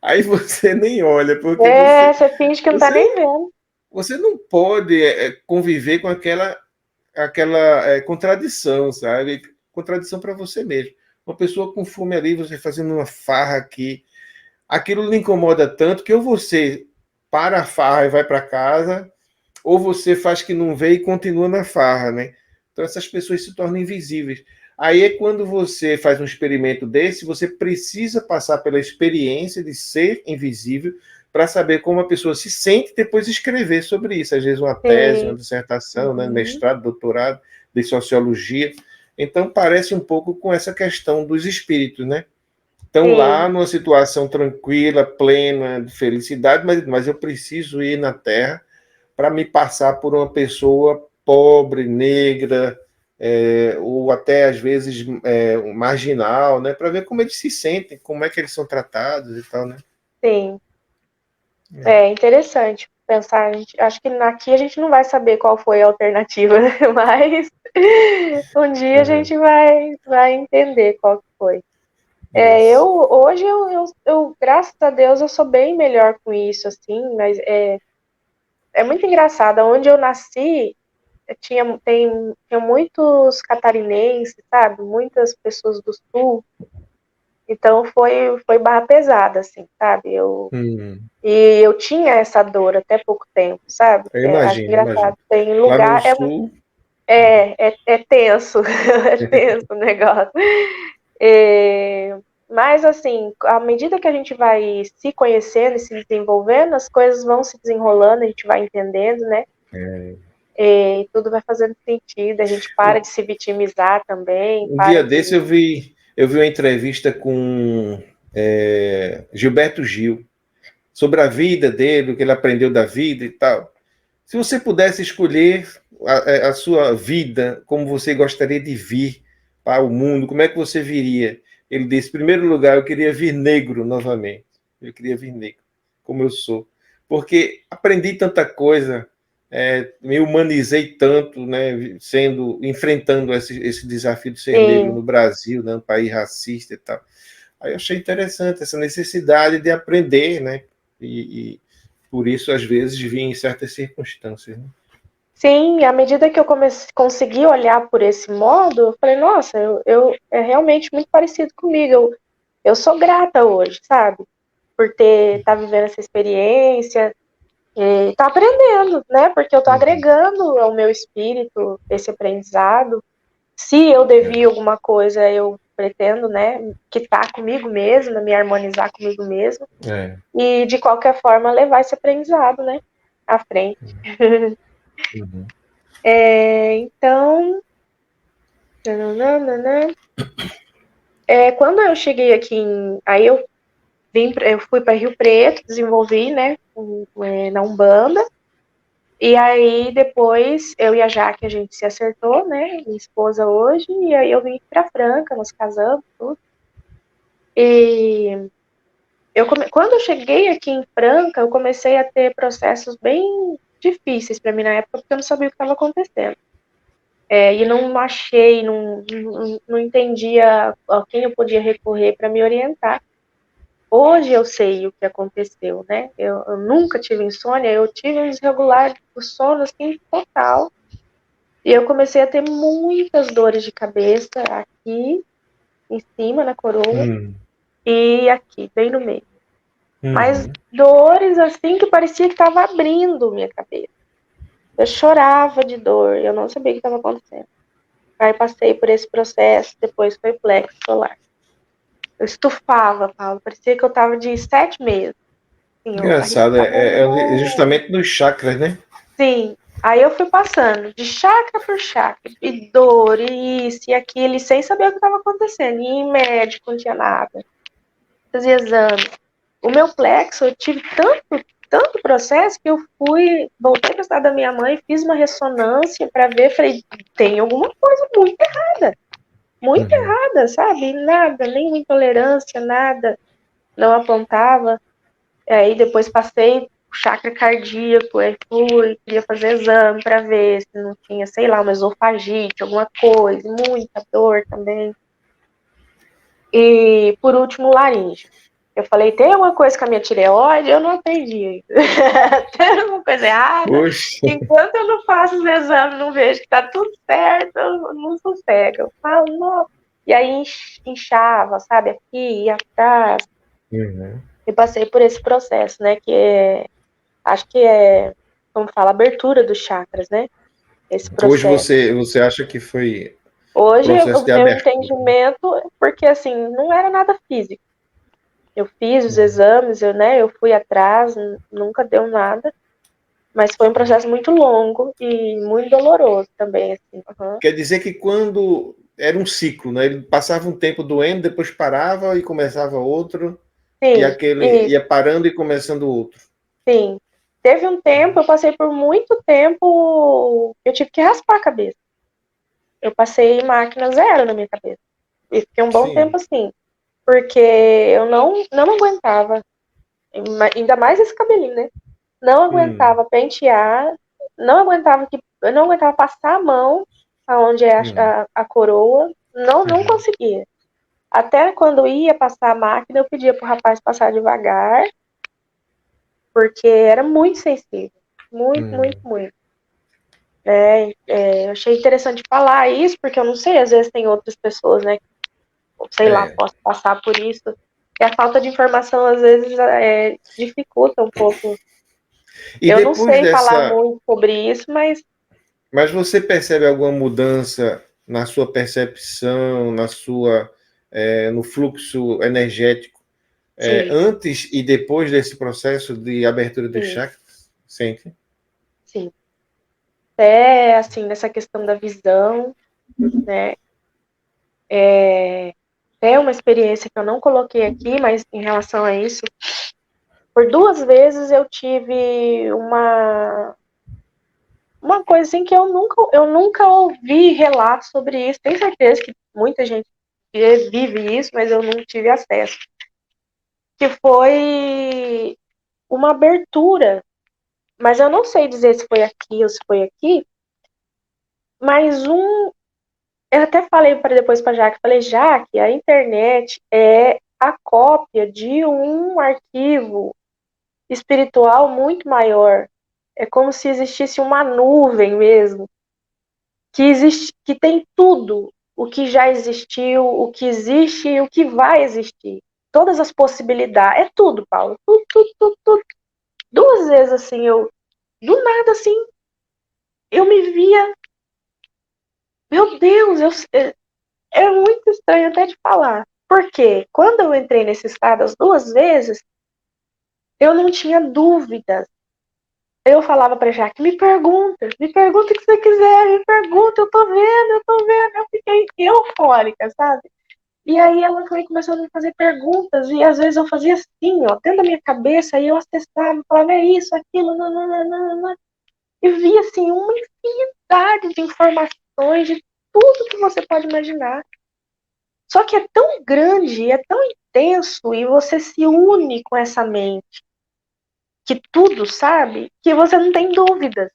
Aí você nem olha, porque Você finge que não tá você, nem vendo. você não pode conviver com aquela contradição, sabe? contradição para você mesmo. Uma pessoa com fome ali, você fazendo uma farra aqui, aquilo lhe incomoda tanto que ou você para a farra e vai para casa, ou você faz que não vê e continua na farra, né? Então essas pessoas se tornam invisíveis. Aí é quando você faz um experimento desse, você precisa passar pela experiência de ser invisível para saber como a pessoa se sente e depois escrever sobre isso. Às vezes uma tese, uma dissertação, né? Mestrado, doutorado de sociologia. Então parece um pouco com essa questão dos espíritos, né? Estão lá numa situação tranquila, plena, de felicidade, mas eu preciso ir na Terra para me passar por uma pessoa pobre, negra, ou até às vezes marginal, né? Para ver como eles se sentem, como é que eles são tratados e tal, né? Sim. É interessante pensar. Acho que aqui a gente não vai saber qual foi a alternativa, né? Mas um dia a gente vai entender qual que foi. Hoje eu, graças a Deus, eu sou bem melhor com isso, assim, mas é muito engraçado. Onde eu nasci, tinha muitos catarinenses, sabe? Muitas pessoas do sul. Então foi barra pesada, assim, sabe? E eu tinha essa dor até pouco tempo, sabe? Eu Acho imagino, engraçado. imagino. Tem Lá no lugar. Sul... É tenso. É tenso o negócio. Mas, assim, à medida que a gente vai se conhecendo e se desenvolvendo, as coisas vão se desenrolando, a gente vai entendendo, né? E tudo vai fazendo sentido, a gente para de se vitimizar também. Um dia desse eu vi uma entrevista com Gilberto Gil, sobre a vida dele, o que ele aprendeu da vida e tal. Se você pudesse escolher a sua vida, como você gostaria de vir para o mundo, como é que você viria? Ele disse, em primeiro lugar, eu queria vir negro novamente. Eu queria vir negro, como eu sou. Porque aprendi tanta coisa, me humanizei tanto, né, enfrentando esse desafio de ser negro no Brasil, né, um país racista e tal. Aí eu achei interessante essa necessidade de aprender, né? E por isso, às vezes, vim em certas circunstâncias. Né? Sim, à medida que eu consegui olhar por esse modo, eu falei, nossa, é realmente muito parecido comigo. Eu sou grata hoje, sabe? Por estar vivendo essa experiência e tá aprendendo, né? Porque eu tô agregando ao meu espírito esse aprendizado. Se eu devia alguma coisa, eu pretendo, né, quitar comigo mesma, me harmonizar comigo mesma. E, de qualquer forma, levar esse aprendizado, né, à frente. Então, quando eu cheguei aqui, aí eu fui para Rio Preto, desenvolvi, né, na Umbanda. E aí, depois, eu e a Jaque, a gente se acertou, né? Minha esposa hoje, e aí eu vim pra Franca, nós casamos, tudo. E quando eu cheguei aqui em Franca, eu comecei a ter processos bem difíceis para mim na época, porque eu não sabia o que estava acontecendo. E não achei, não entendia a quem eu podia recorrer para me orientar. Hoje eu sei o que aconteceu, né? Eu nunca tive insônia, eu tive um desregular do sono, assim, total. E eu comecei a ter muitas dores de cabeça aqui, em cima, na coroa, e aqui, bem no meio. Mas dores, assim, que parecia que estava abrindo minha cabeça. Eu chorava de dor, eu não sabia o que estava acontecendo. Aí passei por esse processo, depois foi plexo solar. Eu estufava, Paulo, parecia que eu estava de 7 meses. Assim, Engraçado, justamente nos chakras, né? Sim, aí eu fui passando de chakra por chakra, e dor, e isso e aquilo, sem saber o que estava acontecendo. E em médico não tinha nada. Fazia exame. O meu plexo, eu tive tanto processo que eu voltei para o estado da minha mãe, fiz uma ressonância para ver, falei, tem alguma coisa muito errada, sabe? Nada, nenhuma intolerância, nada, não apontava. Aí depois passei chakra cardíaco, aí queria fazer exame para ver se não tinha, sei lá, uma esofagite, alguma coisa, muita dor também. E por último, laringe. Eu falei, tem alguma coisa com a minha tireoide? Eu não atendi. Tem alguma coisa errada? Poxa. Enquanto eu não faço os exames, não vejo que tá tudo certo, eu não sossego. Eu falo, não. E aí inchava, sabe, aqui e atrás. Uhum. E passei por esse processo, né, acho que é, como fala, abertura dos chakras, né, esse Hoje processo. você acha que foi Hoje, processo de o meu abertura? entendimento, porque assim, não era nada físico. Eu fiz os Uhum. exames, eu fui atrás, nunca deu nada, mas foi um processo muito longo e muito doloroso também, assim. Uhum. Quer dizer que quando era um ciclo, né? Ele passava um tempo doendo, depois parava e começava outro, e Sim, aquele isso, ia parando e começando outro. sim. Teve um tempo, eu passei por muito tempo, eu tive que raspar a cabeça. Eu passei máquina zero na minha cabeça. E fiquei um bom Sim. tempo assim, porque eu não aguentava, ainda mais esse cabelinho, né? Não Hum, aguentava pentear, eu não aguentava passar a mão aonde é hum, a coroa, não uhum, conseguia. Até quando ia passar a máquina, eu pedia pro rapaz passar devagar, porque era muito sensível, muito, muito, hum. muito. Eu achei interessante falar isso, porque eu não sei, às vezes tem outras pessoas, né, sei lá, É. posso passar por isso. E a falta de informação, às vezes, dificulta um pouco. E Eu não depois sei falar dessa, muito sobre isso, mas mas você percebe alguma mudança na sua percepção, na sua, no fluxo energético, sim, antes e depois desse processo de abertura dos sim, chakras? Sente? sim. Até, assim, nessa questão da visão, né, é uma experiência que eu não coloquei aqui, mas em relação a isso, por 2 vezes eu tive uma coisa assim que eu nunca ouvi relatos sobre isso. Tenho certeza que muita gente vive isso, mas eu não tive acesso. Que foi uma abertura, mas eu não sei dizer se foi aqui ou se foi aqui, mas eu até falei para depois para Jaque, falei, Jaque, a internet é a cópia de um arquivo espiritual muito maior. É como se existisse uma nuvem mesmo, que tem tudo o que já existiu, o que existe e o que vai existir. Todas as possibilidades. É tudo, Paulo. Tudo, tudo, tudo, tudo. 2 vezes assim, do nada assim, eu me via. Meu Deus, é muito estranho até de falar. Porque quando eu entrei nesse estado as 2 vezes, eu não tinha dúvidas. Eu falava pra Jaque, me pergunta o que você quiser, me pergunta, eu tô vendo, eu tô vendo. Eu fiquei eufórica, sabe? E aí ela foi começando a me fazer perguntas, e às vezes eu fazia assim, ó, dentro da minha cabeça, e eu acessava, falava, é isso, aquilo, nananana, e via, assim, uma infinidade de informações, de tudo que você pode imaginar. Só que é tão grande, é tão intenso, e você se une com essa mente, que tudo sabe, que você não tem dúvidas.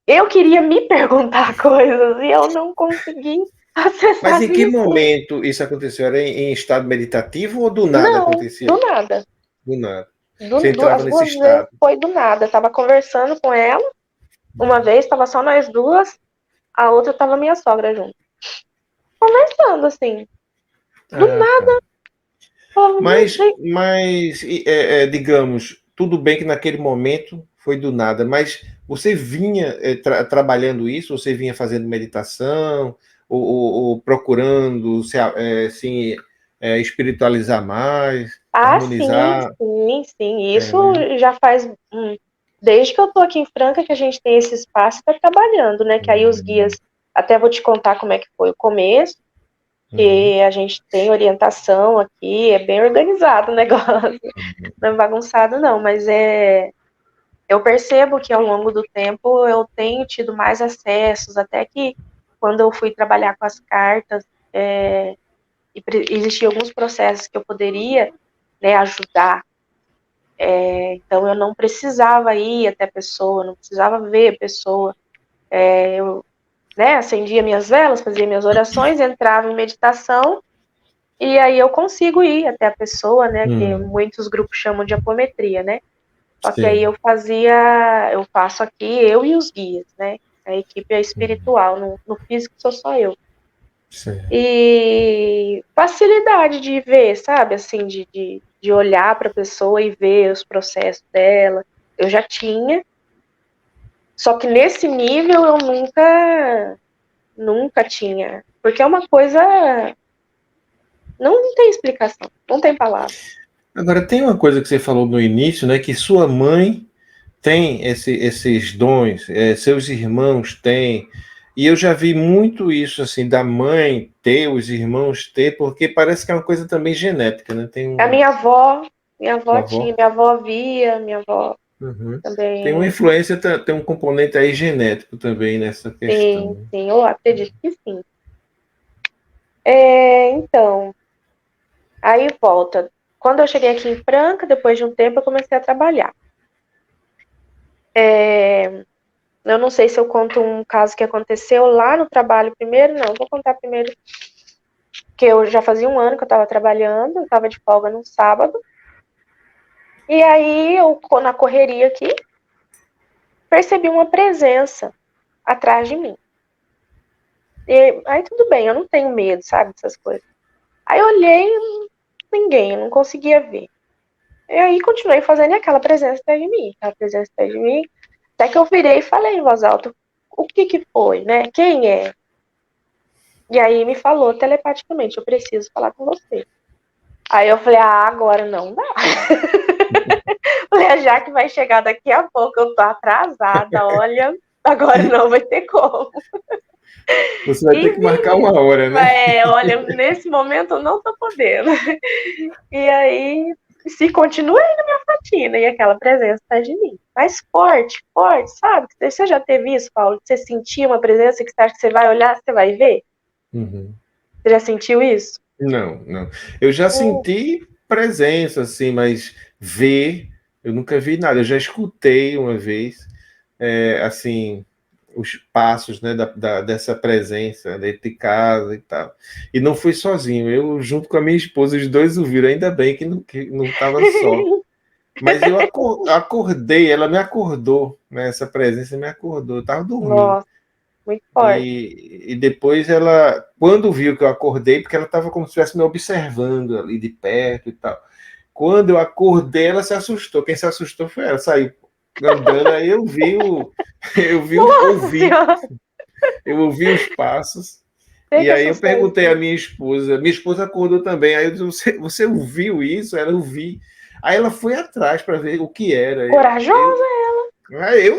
Eu queria me perguntar coisas, e eu não consegui Mas acessar em esse que recurso. momento isso aconteceu? Era em estado meditativo ou do nada Não, do acontecia? nada. Do nada. Você entrava As nesse 2 vezes estado. foi do nada. Eu tava conversando com ela, uma vez tava só nós duas, a outra tava minha sogra junto. Conversando assim, do Ah, nada, tá. falava, Digamos, tudo bem que naquele momento foi do nada, mas você vinha trabalhando isso, você vinha fazendo meditação, ou procurando assim, espiritualizar mais, sim, harmonizar. sim, sim. É, Isso né? já faz. Desde que eu tô aqui em Franca, que a gente tem esse espaço para trabalhando, né? Que aí os guias, Uhum, até vou te contar como é que foi o começo, uhum, que a gente tem orientação aqui, é bem organizado o negócio, não é bagunçado não, mas eu percebo que ao longo do tempo eu tenho tido mais acessos, até que quando eu fui trabalhar com as cartas, existiam alguns processos que eu poderia, né, ajudar. Então eu não precisava ir até a pessoa, não precisava ver a pessoa. Eu, né, acendia minhas velas, fazia minhas orações, entrava em meditação E aí eu consigo ir até a pessoa, né? Que Hum, muitos grupos chamam de apometria, né? Só que aí sim. eu faço aqui, eu e os guias, né? A equipe é espiritual, no físico sou só eu. Sim. E facilidade de ver, sabe? Assim, de olhar para a pessoa e ver os processos dela. Eu já tinha, só que nesse nível eu nunca tinha. Porque é uma coisa. Não tem explicação, não tem palavra. Agora, tem uma coisa que você falou no início, né? Que sua mãe tem esses dons, seus irmãos têm. E eu já vi muito isso, assim, da mãe ter, os irmãos ter, porque parece que é uma coisa também genética, né? Tem A um. minha Sua avó tinha, avó? minha avó via, minha avó Uhum. Tem uma também. influência, tem um componente aí genético também nessa Sim, questão. sim, eu acredito que sim. Então, aí volta. Quando eu cheguei aqui em Franca, depois de um tempo, eu comecei a trabalhar. Eu não sei se eu conto um caso que aconteceu lá no trabalho primeiro, não. Vou contar primeiro que eu já fazia um ano que eu estava trabalhando, eu estava de folga no sábado. E aí, eu, na correria aqui, percebi uma presença atrás de mim. E aí, tudo bem, eu não tenho medo, sabe, dessas coisas. Aí eu olhei, ninguém, eu não conseguia ver. E aí, continuei fazendo aquela presença atrás de mim, aquela presença atrás de mim. Até que eu virei e falei em voz alta, o que que foi, né? Quem é? E aí me falou telepaticamente, eu preciso falar com você. Aí eu falei, agora não dá. Falei, a Jaque vai chegar daqui a pouco, eu tô atrasada, olha, agora não vai ter como. Você vai ter E que marcar uma hora, né? olha, nesse momento eu não tô podendo. E aí, se continua aí na minha fatina, e aquela presença tá de mim. Mas forte, forte, sabe? Você já teve isso, Paulo? Você sentia uma presença que você acha que você vai olhar, você vai ver? Uhum. Você já sentiu isso? Não, não. Eu já Hum. senti presença, assim, mas ver, eu nunca vi nada. Eu já escutei uma vez, assim, os passos, né, dessa presença dentro de casa e tal. E não fui sozinho, eu junto com a minha esposa, os dois ouviram, ainda bem que não estava só. Mas eu acordei, ela me acordou, né, essa presença me acordou, eu estava dormindo. Nossa, muito forte. E depois ela, quando viu que eu acordei, porque ela estava como se estivesse me observando ali de perto e tal. Quando eu acordei, ela se assustou. Quem se assustou foi ela, saiu andando, aí Nossa senhora, eu ouvi os passos, tem e que aí eu assustar perguntei à isso. minha esposa acordou também, aí eu disse, você ouviu isso? Ela ouvi. Aí ela foi atrás para ver o que era. Corajosa?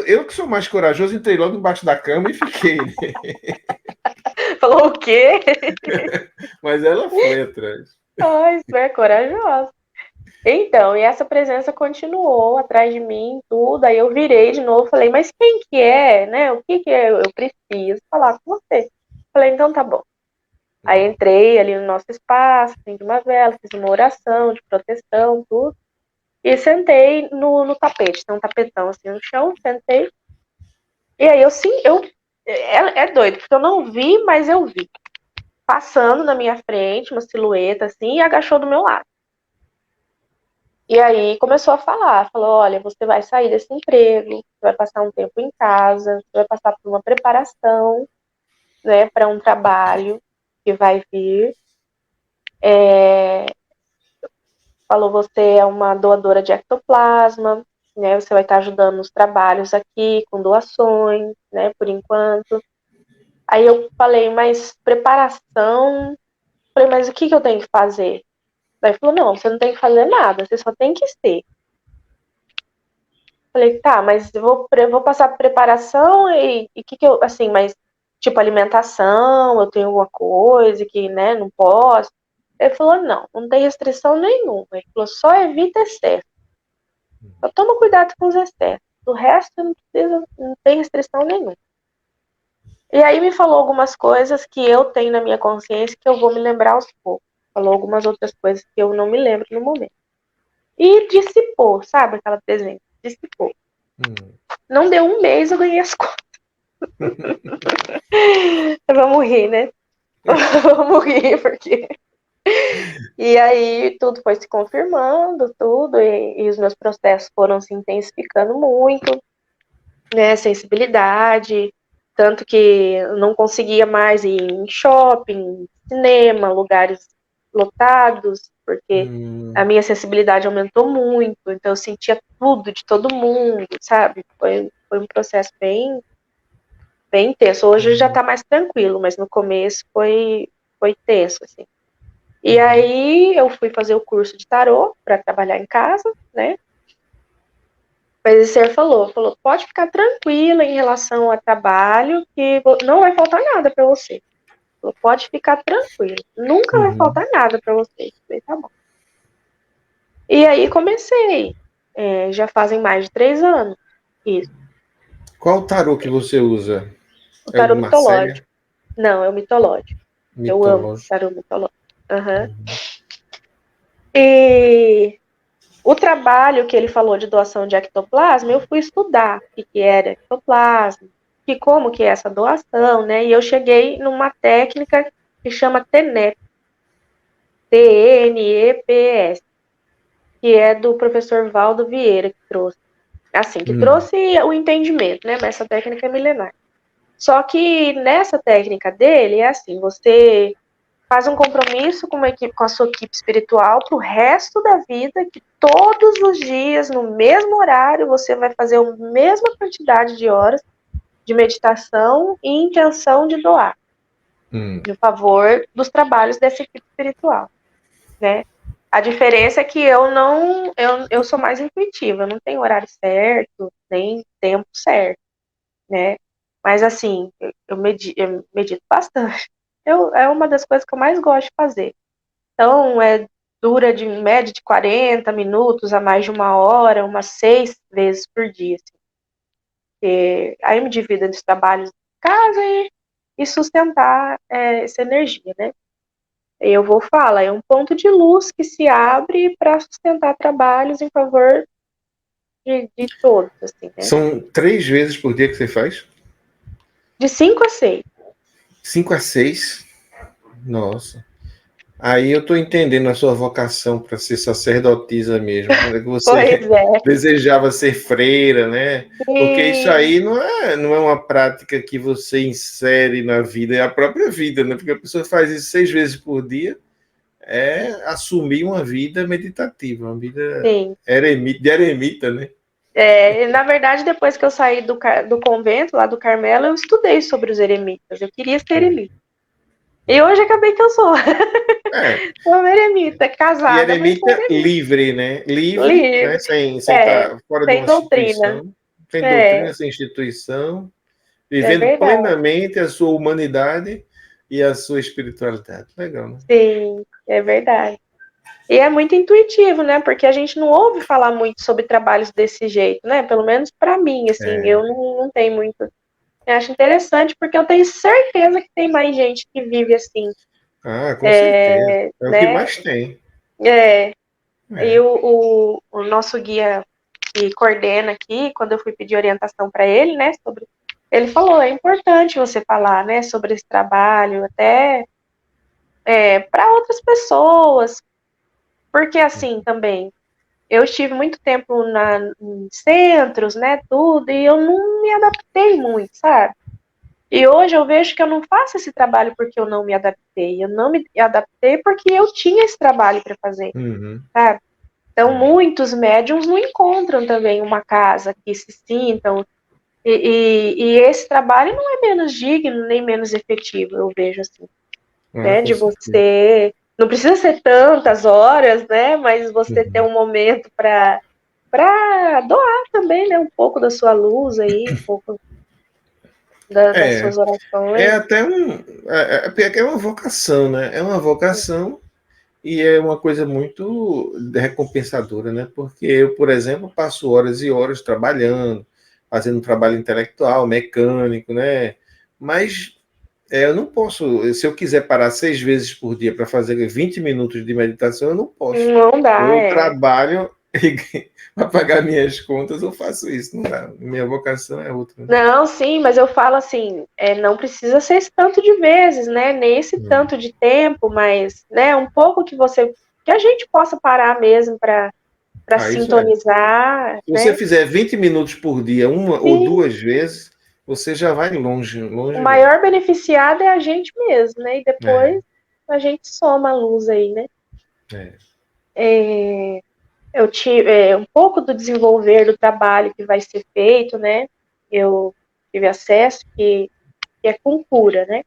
Eu que sou mais corajoso, entrei logo embaixo da cama e fiquei. Falou o quê? Mas ela foi atrás. Ai, isso é corajosa. Então, e essa presença continuou atrás de mim, tudo. Aí eu virei de novo, falei, mas quem que é, né? O que que é? Eu preciso falar com você. Falei, então tá bom. Aí entrei ali no nosso espaço, acendi uma vela, fiz uma oração de proteção, tudo. E sentei no tapete. Tem um tapetão assim no chão, sentei. E aí eu sim, é doido, porque eu não vi, mas eu vi. Passando na minha frente, uma silhueta assim, e agachou do meu lado. E aí começou a falar, falou, olha, você vai sair desse emprego, você vai passar um tempo em casa, você vai passar por uma preparação, né, para um trabalho que vai vir. Falou, você é uma doadora de ectoplasma, né, você vai estar ajudando nos trabalhos aqui, com doações, né, por enquanto. Aí eu falei, mas preparação? Falei, mas o que eu tenho que fazer? Daí falou, não, você não tem que fazer nada, você só tem que ser. Falei, tá, mas eu vou passar preparação e que eu, assim, mas tipo alimentação, eu tenho alguma coisa que, né, não posso. Ele falou, não, não tem restrição nenhuma. Ele falou, só evita excesso. Só toma cuidado com os excessos. Do resto, não precisa, não tem restrição nenhuma. E aí me falou algumas coisas que eu tenho na minha consciência que eu vou me lembrar aos poucos. Falou algumas outras coisas que eu não me lembro no momento. E dissipou, sabe aquela presença? Dissipou. Não deu um mês, eu ganhei as contas. Vamos rir, né? Vamos rir, porque E aí tudo foi se confirmando, tudo, e os meus processos foram se intensificando muito, né? Sensibilidade, tanto que eu não conseguia mais ir em shopping, cinema, lugares lotados, porque a Hum, minha sensibilidade aumentou muito, então eu sentia tudo de todo mundo, sabe? Foi um processo bem tenso. Hoje já tá mais tranquilo, mas no começo foi tenso, assim. E uhum. aí eu fui fazer o curso de tarô para trabalhar em casa, né? Mas o senhor falou, pode ficar tranquila em relação ao trabalho, que não vai faltar nada para você. Falou, pode ficar tranquila, nunca vai Uhum. faltar nada para você. Falei, tá bom. E aí comecei. Já fazem mais de 3 anos. Isso, Qual tarô que você usa? o É o tarô de Marcélia? mitológico. Não, é o mitológico. Eu amo Mitológico. tarô mitológico. Aham. Uhum. E o trabalho que ele falou de doação de ectoplasma, eu fui estudar o que era ectoplasma, que como que é essa doação, né? E eu cheguei numa técnica que chama TENEP, TNEPS, que é do professor Valdo Vieira que trouxe. Assim, que Hum. trouxe o entendimento, né? Mas essa técnica é milenar. Só que nessa técnica dele é assim, você faz um compromisso com, com a sua equipe espiritual para o resto da vida, que todos os dias, no mesmo horário, você vai fazer a mesma quantidade de horas de meditação e intenção de doar, Hum. em favor dos trabalhos dessa equipe espiritual, né? A diferença é que eu sou mais intuitiva, eu não tenho horário certo, nem tempo certo, né? Mas assim, eu medito bastante. É uma das coisas que eu mais gosto de fazer. Então, dura de média de 40 minutos a mais de 1 hora, umas 6 vezes por dia. Assim. Aí eu me divido entre os trabalhos de casa e sustentar essa energia, né? E eu vou falar, é um ponto de luz que se abre para sustentar trabalhos em favor de todos, assim, né? São 3 vezes por dia que você faz? De 5 a 6. 5 a 6? Nossa. Aí eu estou entendendo a sua vocação para ser sacerdotisa mesmo. Quando é que Pois você é. desejava ser freira, né? Porque isso Sim, aí não é uma prática que você insere na vida, é a própria vida, né? Porque a pessoa faz isso 6 vezes por dia, é assumir uma vida meditativa, uma vida sim. de eremita, né? Na verdade, depois que eu saí do convento, lá do Carmelo, eu estudei sobre os eremitas. Eu queria ser eremita. E hoje acabei que eu sou. É. Sou uma eremita, E casada, mas sou eremita eremita. livre, né? Livre, né? Livre. Sem É, estar fora de uma sem doutrina. instituição, sem É, doutrina, sem instituição, é vivendo verdade. plenamente a sua humanidade e a sua espiritualidade. Legal, né? Sim, é verdade. E é muito intuitivo, né? Porque a gente não ouve falar muito sobre trabalhos desse jeito, né? Pelo menos para mim, assim, É. eu não tenho muito. Eu acho interessante porque eu tenho certeza que tem mais gente que vive assim, Ah, com certeza. É o que né? mais tem. É, e É. o nosso guia que coordena aqui, quando eu fui pedir orientação para ele, né, ele falou, é importante você falar, né, sobre esse trabalho, até para outras pessoas, porque assim também, eu estive muito tempo em centros, né, tudo, e eu não me adaptei muito, sabe? E hoje eu vejo que eu não faço esse trabalho porque eu não me adaptei, eu não me adaptei porque eu tinha esse trabalho para fazer, Uhum. sabe? Então, É. muitos médiums não encontram também uma casa que se sintam. E esse trabalho não é menos digno nem menos efetivo, eu vejo assim, Ah, né? com De certeza. você. Não precisa ser tantas horas, né? Mas você ter Uhum. um momento para doar também, né? Um pouco da sua luz aí, um pouco das É, suas é orações. até porque é uma vocação, né? É uma vocação e é uma coisa muito recompensadora, né? Porque eu, por exemplo, passo horas e horas trabalhando, fazendo um trabalho intelectual, mecânico, né? Mas eu não posso, se eu quiser parar 6 vezes por dia para fazer 20 minutos de meditação, eu não posso. Não dá, Eu trabalho Para pagar minhas contas, eu faço isso. Não dá. Minha vocação é outra. Não, sim, mas eu falo assim, não precisa ser esse tanto de vezes, né? Nem esse tanto de tempo, mas, né, um pouco que a gente possa parar mesmo para Isso é. sintonizar, Se você né? fizer 20 minutos por dia, uma ou Sim, duas vezes, você já vai longe, longe o mesmo. maior beneficiado é a gente mesmo, né? E É, depois a gente soma a luz aí, né? é. Eu tive um pouco do desenvolver do trabalho que vai ser feito, né? Eu tive acesso que é com cura, né?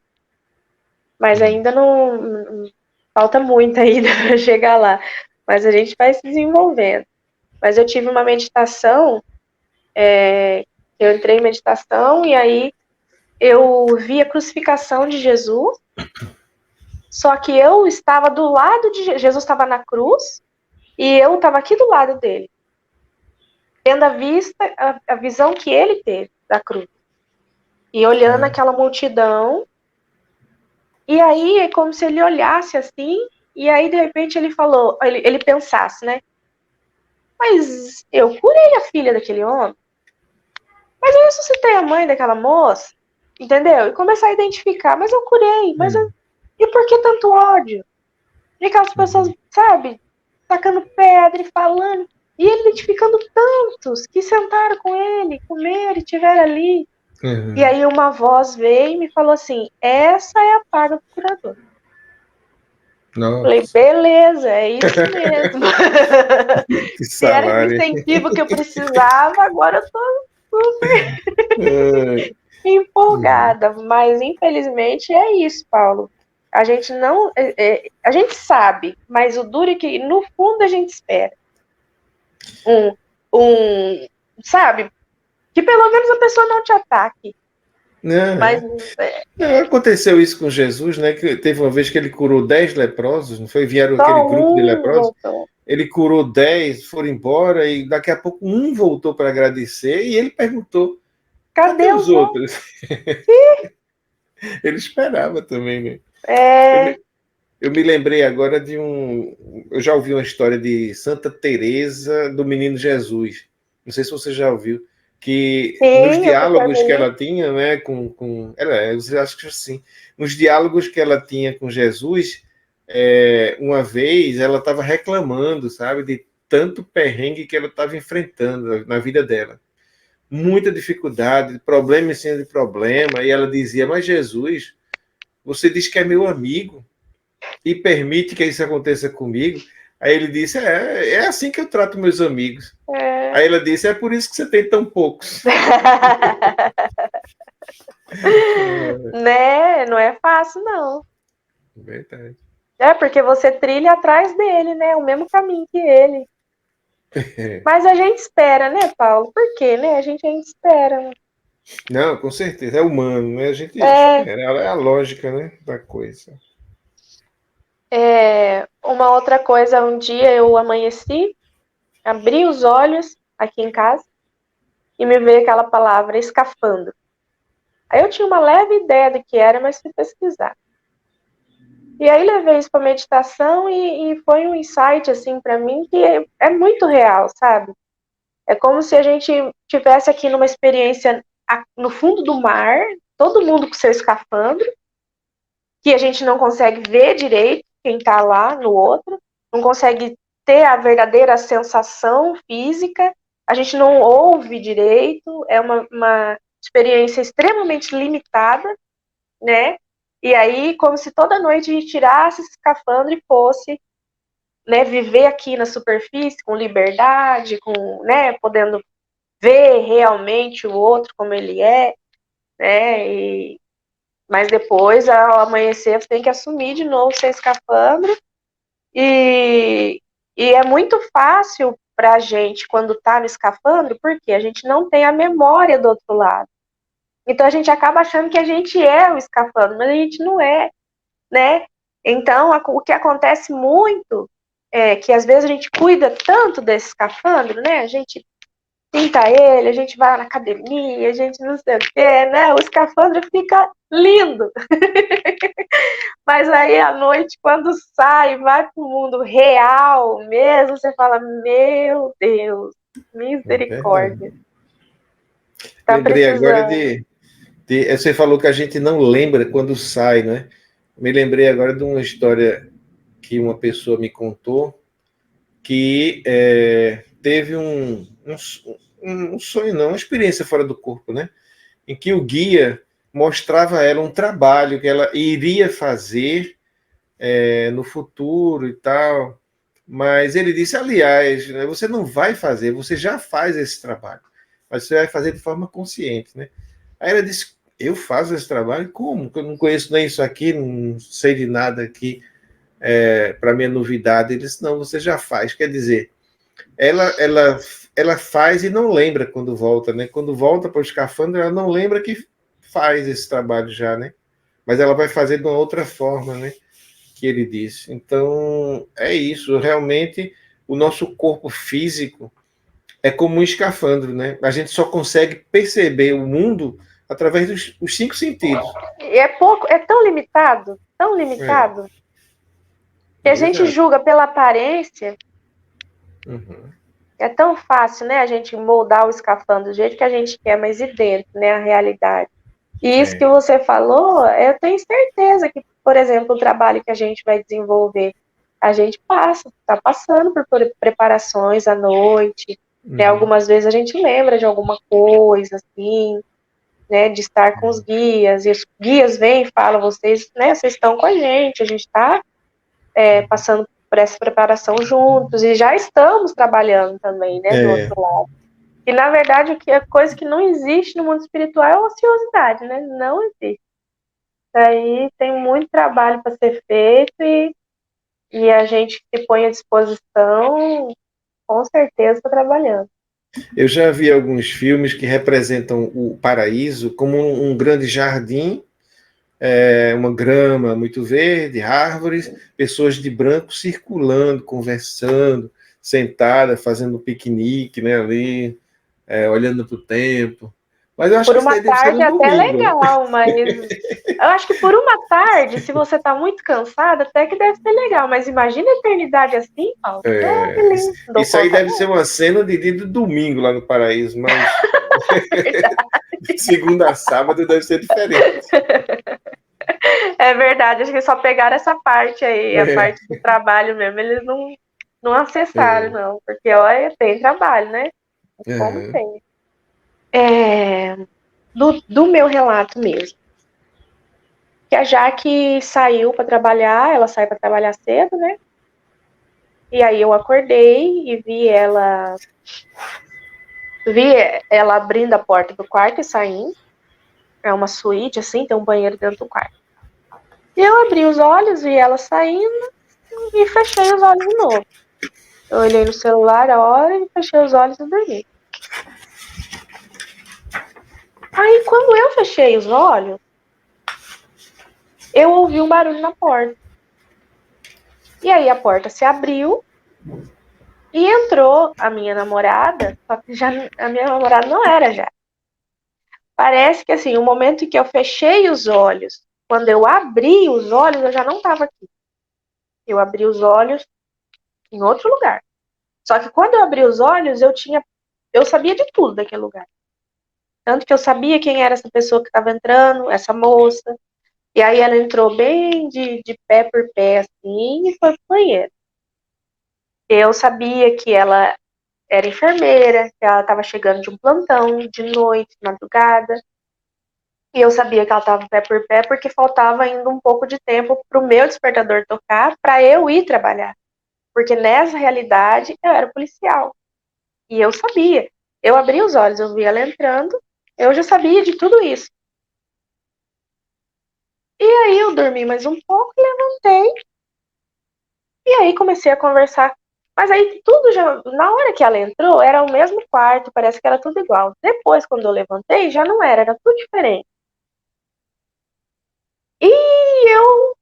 Mas ainda não falta muito ainda para chegar lá. Mas a gente vai se desenvolvendo. Mas eu tive uma meditação, eu entrei em meditação e aí eu vi a crucificação de Jesus, só que eu estava do lado de Jesus, estava na cruz e eu estava aqui do lado dele, tendo a visão que ele teve da cruz e olhando aquela multidão. E aí é como se ele olhasse assim e aí de repente ele falou, ele pensasse, né? Mas eu curei a filha daquele homem, mas eu ressuscitei a mãe daquela moça, entendeu? E começar a identificar, mas eu curei, e por que tanto ódio? E aquelas pessoas, sabe, tacando pedra e falando, e ele identificando tantos que sentaram com ele, comeram e estiveram ali. E aí uma voz veio e me falou assim, essa é a paga do curador. Falei, Nossa, beleza, é isso mesmo. que Se era esse salário. incentivo que eu precisava, agora eu tô É, empolgada, mas infelizmente é isso, Paulo. A gente não, a gente sabe, mas o duro é que no fundo a gente espera um, sabe, que pelo menos a pessoa não te ataque, não, mas aconteceu isso com Jesus, né? Que teve uma vez que ele curou 10 leprosos, não foi? Vieram aquele só grupo de um leprosos, voltou. ele curou 10, foram embora, e daqui a pouco um voltou para agradecer, e ele perguntou: cadê Cadê os os outros? outros? Ele esperava também, né? Eu É, me, eu me lembrei agora de um. Eu já ouvi uma história de Santa Teresa do Menino Jesus. Não sei se você já ouviu. Que nos sim, eu fui diálogos que carmelita. ela tinha, né, eu acho que assim, nos diálogos que ela tinha com Jesus, uma vez ela estava reclamando, sabe, de tanto perrengue que ela estava enfrentando na vida dela. Muita dificuldade, problema em cima de problema, e ela dizia: Mas Jesus, você diz que é meu amigo e permite que isso aconteça comigo? Aí ele disse: é assim que eu trato meus amigos. É. Aí ela disse: é por isso que você tem tão poucos. Né? Não é fácil, não. Verdade. É porque você trilha atrás dele, né? O mesmo caminho que ele. Mas a gente espera, né, Paulo? Por quê, né? A gente ainda espera. Não, com certeza, é humano, né? A gente É, espera, é a lógica, né, da coisa. uma outra coisa, um dia eu amanheci, abri os olhos aqui em casa e me veio aquela palavra escafandro. Aí eu tinha uma leve ideia do que era, mas fui pesquisar. E aí levei isso para meditação e foi um insight assim para mim que é muito real, sabe? É como se a gente tivesse aqui numa experiência no fundo do mar, todo mundo com seu escafandro, que a gente não consegue ver direito quem está lá no outro, não consegue ter a verdadeira sensação física, a gente não ouve direito, é uma experiência extremamente limitada, né? E aí, como se toda noite a gente tirasse esse escafandro e fosse, né, viver aqui na superfície com liberdade, com, né, podendo ver realmente o outro como ele é, né? Mas depois, ao amanhecer, você tem que assumir de novo seu escafandro. E, e é muito fácil para a gente, quando está no escafandro, porque a gente não tem a memória do outro lado. Então a gente acaba achando que a gente é o escafandro, mas a gente não é, né? Então o que acontece muito é que às vezes a gente cuida tanto desse escafandro, né? A gente pinta ele, a gente vai na academia, a gente não sei o quê, né? O escafandro fica lindo. Mas aí à noite, quando sai, vai pro mundo real mesmo, você fala, meu Deus, É misericórdia. verdade. Tá Lembrei agora precisando. você falou que a gente não lembra quando sai, né? Me lembrei agora de uma história que uma pessoa me contou, que teve um sonho, não, uma experiência fora do corpo, né? Em que o guia mostrava a ela um trabalho que ela iria fazer no futuro e tal. Mas ele disse, aliás, né, você não vai fazer, você já faz esse trabalho, mas você vai fazer de forma consciente, né? Aí ela disse, eu faço esse trabalho? Como? Eu não conheço nem isso aqui, não sei de nada aqui, para mim é novidade. Ele disse, não, você já faz. Quer dizer, ela faz e não lembra quando volta, né? Quando volta para o escafandro, ela não lembra que faz esse trabalho já, né? Mas ela vai fazer de uma outra forma, né? Que ele disse. Então, é isso. Realmente, o nosso corpo físico é como um escafandro, né? A gente só consegue perceber o mundo através dos cinco sentidos. É pouco, é tão É, limitado, que a gente exato. julga pela aparência. Uhum. É tão fácil, né, a gente moldar o escafandro do jeito que a gente quer, mas e dentro, né, a realidade. E isso que É, você falou, eu tenho certeza que, por exemplo, o trabalho que a gente vai desenvolver, a gente está passando por preparações à noite, né, uhum. algumas vezes a gente lembra de alguma coisa, assim, né, de estar com os guias, e os guias vêm e falam, vocês, né, vocês estão com a gente está passando por essa preparação juntos, e já estamos trabalhando também, né, do É, outro lado. E, na verdade, a coisa que não existe no mundo espiritual é a ociosidade, né? Não existe. Aí tem muito trabalho para ser feito e a gente se põe à disposição, com certeza, está trabalhando. eu já vi alguns filmes que representam o paraíso como um grande jardim, uma grama muito verde, árvores, pessoas de branco circulando, conversando, sentada, fazendo um piquenique, né, ali, olhando para o tempo. Mas eu acho Por que isso uma daí deve ser tarde no é até domingo, né? legal, mas eu acho que por uma tarde, se você está muito cansada, até que deve ser legal. Mas imagina a eternidade assim, Paulo. Deus me livre, não dou Isso aí conta deve não. ser uma cena de dia de domingo lá no paraíso, mas de segunda a sábado deve ser diferente. É verdade, acho que só pegaram essa parte aí, a É, parte do trabalho mesmo, eles não acessaram, é, não, porque olha, tem trabalho, né? Como é. tem. É, do meu relato mesmo, que a Jaque saiu para trabalhar, ela sai para trabalhar cedo, né? E aí eu acordei e vi ela abrindo a porta do quarto e saindo. É uma suíte, assim, tem um banheiro dentro do quarto. E eu abri os olhos, vi ela saindo e fechei os olhos de novo. Eu olhei no celular a hora e fechei os olhos e dormi. Aí, quando eu fechei os olhos, eu ouvi um barulho na porta. E aí a porta se abriu e entrou a minha namorada, só que já a minha namorada não era já. Parece que assim, o momento em que eu fechei os olhos, quando eu abri os olhos, eu já não estava aqui. Eu abri os olhos em outro lugar. Só que quando eu abri os olhos, eu sabia de tudo daquele lugar. Tanto que eu sabia quem era essa pessoa que estava entrando, essa moça. E aí ela entrou bem de pé por pé, assim, e foi pro banheiro. Eu sabia que ela era enfermeira, que ela estava chegando de um plantão, de noite, de madrugada. E eu sabia que ela estava pé por pé porque faltava ainda um pouco de tempo para o meu despertador tocar para eu ir trabalhar. Porque nessa realidade eu era policial. E eu sabia. Eu abri os olhos, eu vi ela entrando, eu já sabia de tudo isso. E aí eu dormi mais um pouco, levantei, e aí comecei a conversar. Mas aí tudo já. Na hora que ela entrou, era o mesmo quarto, parece que era tudo igual. Depois, quando eu levantei, já não era tudo diferente. E eu,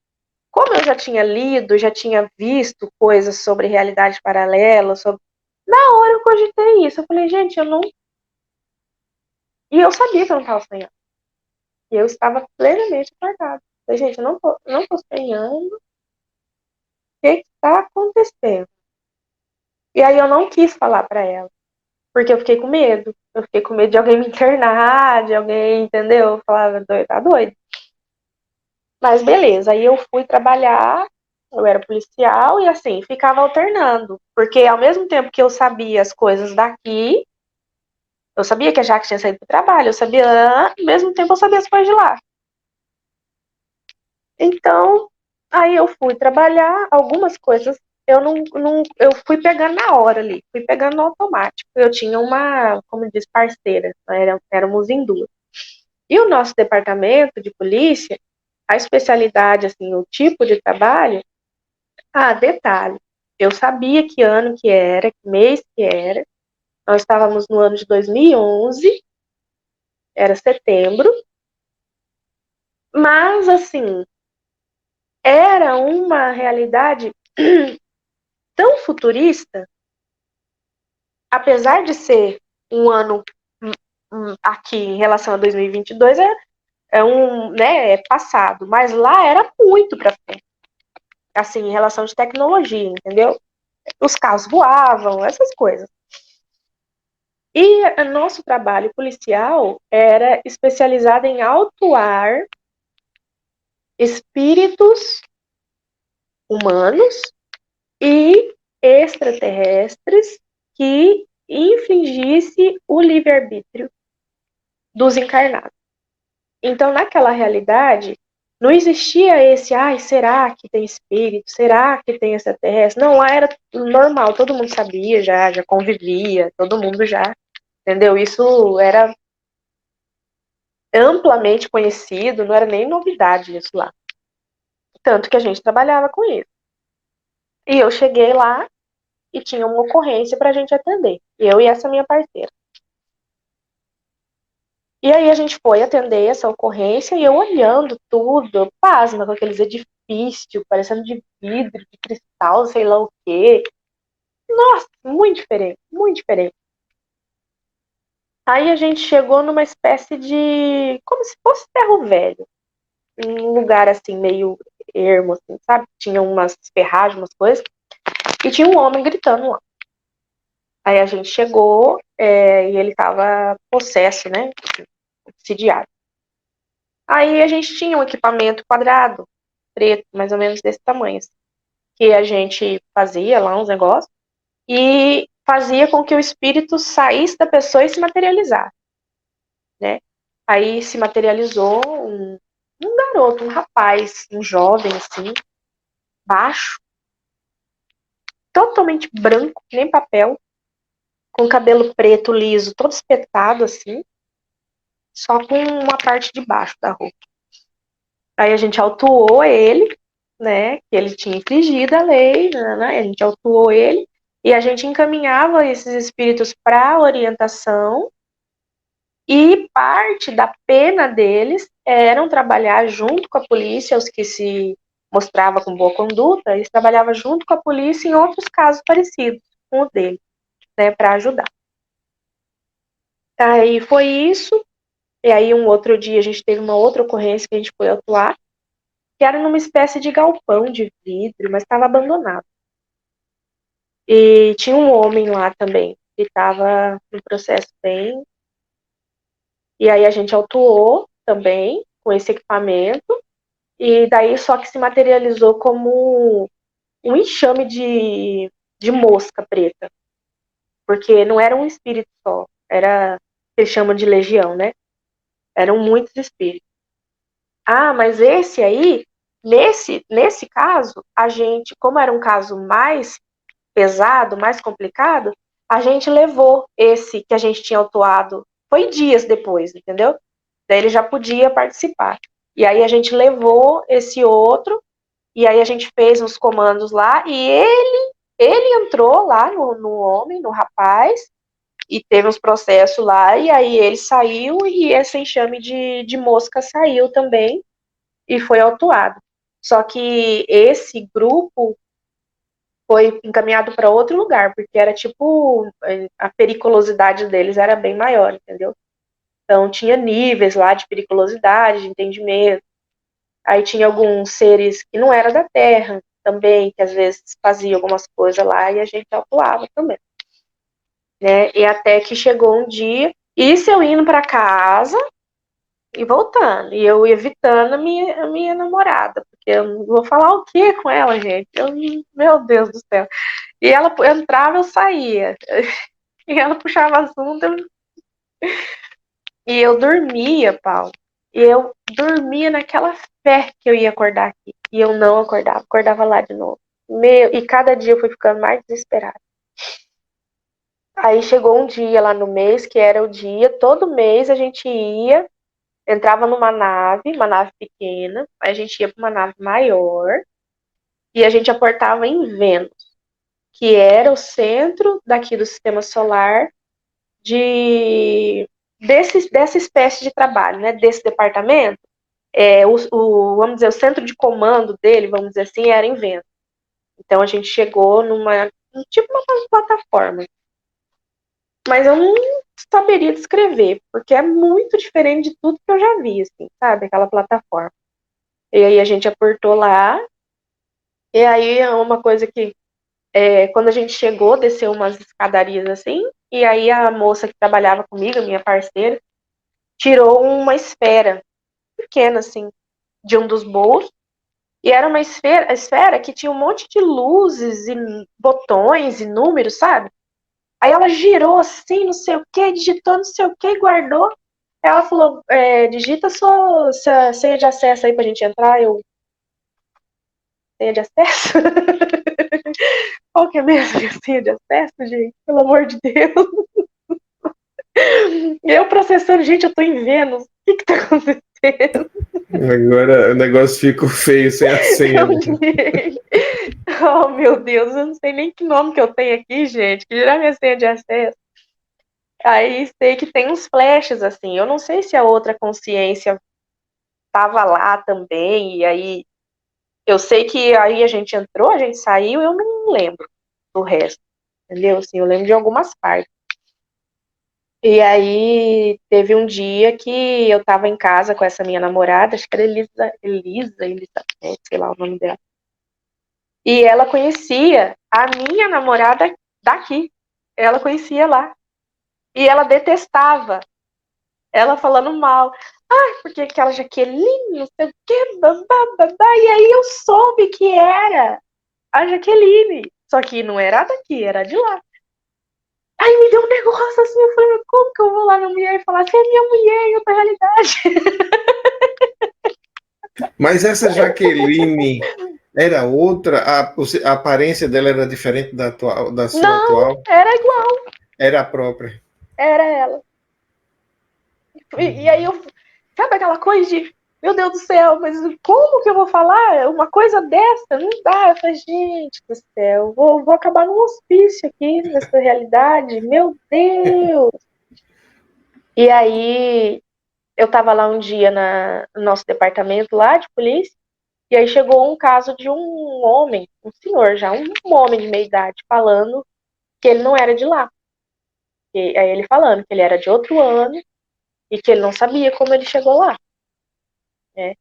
como eu já tinha lido, já tinha visto coisas sobre realidade paralela, sobre... na hora eu cogitei isso. Eu falei, gente, eu não E eu sabia que eu não estava sonhando. E eu estava plenamente acordada. Falei, gente, eu não tô sonhando. O que está acontecendo? E aí eu não quis falar para ela. Porque eu fiquei com medo. Eu fiquei com medo de alguém me internar, de alguém, entendeu? Eu falava, tá doido. Mas beleza, aí eu fui trabalhar, eu era policial e assim, ficava alternando. Porque ao mesmo tempo que eu sabia as coisas daqui, eu sabia que a Jaque tinha saído pro trabalho, eu sabia, ao mesmo tempo eu sabia as coisas de lá. Então, aí eu fui trabalhar, algumas coisas eu fui pegando na hora ali, fui pegando no automático. Eu tinha uma, como diz, parceira, éramos em duas. E o nosso departamento de polícia, a especialidade, assim, o tipo de trabalho, detalhe, eu sabia que ano que era, que mês que era, nós estávamos no ano de 2011, era setembro, mas, assim, era uma realidade tão futurista, apesar de ser um ano aqui em relação a 2022, é passado, mas lá era muito para frente, assim, em relação de tecnologia, entendeu? Os carros voavam, essas coisas. E o nosso trabalho policial era especializado em autuar espíritos humanos e extraterrestres que infringisse o livre-arbítrio dos encarnados. Então, naquela realidade, não existia esse, será que tem espírito? Será que tem extraterrestre? Não, lá era normal, todo mundo sabia já convivia, todo mundo já, entendeu? Isso era amplamente conhecido, não era nem novidade isso lá. Tanto que a gente trabalhava com isso. E eu cheguei lá e tinha uma ocorrência pra gente atender. Eu e essa minha parceira. E aí a gente foi atender essa ocorrência e eu olhando tudo, pasma, com aqueles edifícios, parecendo de vidro, de cristal, sei lá o quê. Nossa, muito diferente, muito diferente. Aí a gente chegou numa espécie de, como se fosse ferro velho. Um lugar assim, meio ermo, assim, sabe? Tinha umas ferragens, umas coisas. E tinha um homem gritando lá. Aí a gente chegou e ele tava possesso, né? Obsidiado. Aí a gente tinha um equipamento quadrado, preto, mais ou menos desse tamanho, assim, que a gente fazia lá uns negócios e fazia com que o espírito saísse da pessoa e se materializasse, né? Aí se materializou um garoto, um rapaz, um jovem, assim, baixo, totalmente branco, nem papel, com cabelo preto, liso, todo espetado, assim, só com uma parte de baixo da roupa. Aí a gente autuou ele, né, que ele tinha infringido a lei, né, a gente autuou ele, e a gente encaminhava esses espíritos para orientação, e parte da pena deles eram trabalhar junto com a polícia, os que se mostrava com boa conduta, eles trabalhavam junto com a polícia em outros casos parecidos com o dele, né, para ajudar. Aí foi isso, e aí um outro dia a gente teve uma outra ocorrência que a gente foi atuar, que era numa espécie de galpão de vidro, mas estava abandonado. E tinha um homem lá também, que estava no processo bem. E aí a gente autuou também com esse equipamento, e daí só que se materializou como um enxame de mosca preta. Porque não era um espírito só, era, eles chamam de legião, né? Eram muitos espíritos. Mas esse aí, nesse caso, a gente, como era um caso mais pesado, mais complicado, a gente levou esse que a gente tinha autuado, foi dias depois, entendeu? Daí ele já podia participar. E aí a gente levou esse outro, e aí a gente fez uns comandos lá, e ele entrou lá no homem, no rapaz, e teve uns processos lá, e aí ele saiu, e esse enxame de mosca saiu também, e foi autuado. Só que esse grupo foi encaminhado para outro lugar, porque era tipo, a periculosidade deles era bem maior, entendeu? Então, tinha níveis lá de periculosidade, de entendimento. Aí tinha alguns seres que não eram da Terra também, que às vezes faziam algumas coisas lá e a gente atuava também. Né? E até que chegou um dia, isso eu indo para casa e voltando, e eu evitando a minha namorada, porque eu não vou falar o que com ela, gente? Meu Deus do céu. E ela entrava, eu saía. E ela puxava assunto, e eu dormia, Paulo. E eu dormia naquela fé que eu ia acordar aqui. E eu não acordava, acordava lá de novo. E cada dia eu fui ficando mais desesperada. Aí chegou um dia lá no mês, que era o dia, todo mês a gente ia, entrava numa nave, uma nave pequena, aí a gente ia para uma nave maior, e a gente aportava em Vênus, que era o centro daqui do sistema solar dessa espécie de trabalho, né, desse departamento. Vamos dizer, o centro de comando dele, vamos dizer assim, era em Vênus. Então a gente chegou tipo uma plataforma. Mas eu não saberia descrever, porque é muito diferente de tudo que eu já vi, assim, sabe? Aquela plataforma. E aí a gente aportou lá, e aí é uma coisa que, quando a gente chegou, desceu umas escadarias assim, e aí a moça que trabalhava comigo, a minha parceira, tirou uma esfera pequena, assim, de um dos bolsos, e era uma esfera que tinha um monte de luzes e botões e números, sabe? Aí ela girou assim, não sei o que, digitou não sei o que e guardou. Ela falou, digita sua senha de acesso aí pra gente entrar. Senha de acesso? Qual que é mesmo a senha de acesso, gente? Pelo amor de Deus. Eu processando, gente, eu tô em Vênus. O que tá acontecendo? Agora o negócio ficou feio sem a senha. Oh, meu Deus, eu não sei nem que nome que eu tenho aqui, gente. Que dirá minha senha de acesso. Aí sei que tem uns flashes, assim. Eu não sei se a outra consciência tava lá também, e aí eu sei que aí a gente entrou, a gente saiu, eu não lembro do resto, entendeu? Assim, eu lembro de algumas partes. E aí teve um dia que eu tava em casa com essa minha namorada, acho que era Elizabeth, sei lá o nome dela. E ela conhecia a minha namorada daqui. Ela conhecia lá. E ela detestava. Ela falando mal. Ai, porque aquela Jaqueline, não sei o quê, babá. E aí eu soube que era a Jaqueline. Só que não era daqui, era de lá. Aí me deu um negócio assim, eu falei, como que eu vou lá na mulher e falar, você é minha mulher em outra realidade? Mas essa Jaqueline era outra? A aparência dela era diferente da sua Não, atual? era igual, Era a própria. era ela. E aí eu, sabe aquela coisa de, meu Deus do céu, mas como que eu vou falar uma coisa dessa? Não dá. Eu falei, gente do céu, vou acabar num hospício aqui nessa realidade, meu Deus. E aí eu tava lá um dia no nosso departamento lá de polícia, e aí chegou um caso de um homem, um senhor já, um homem de meia idade, falando que ele não era de lá. E aí ele falando que ele era de outro ano e que ele não sabia como ele chegou lá, né?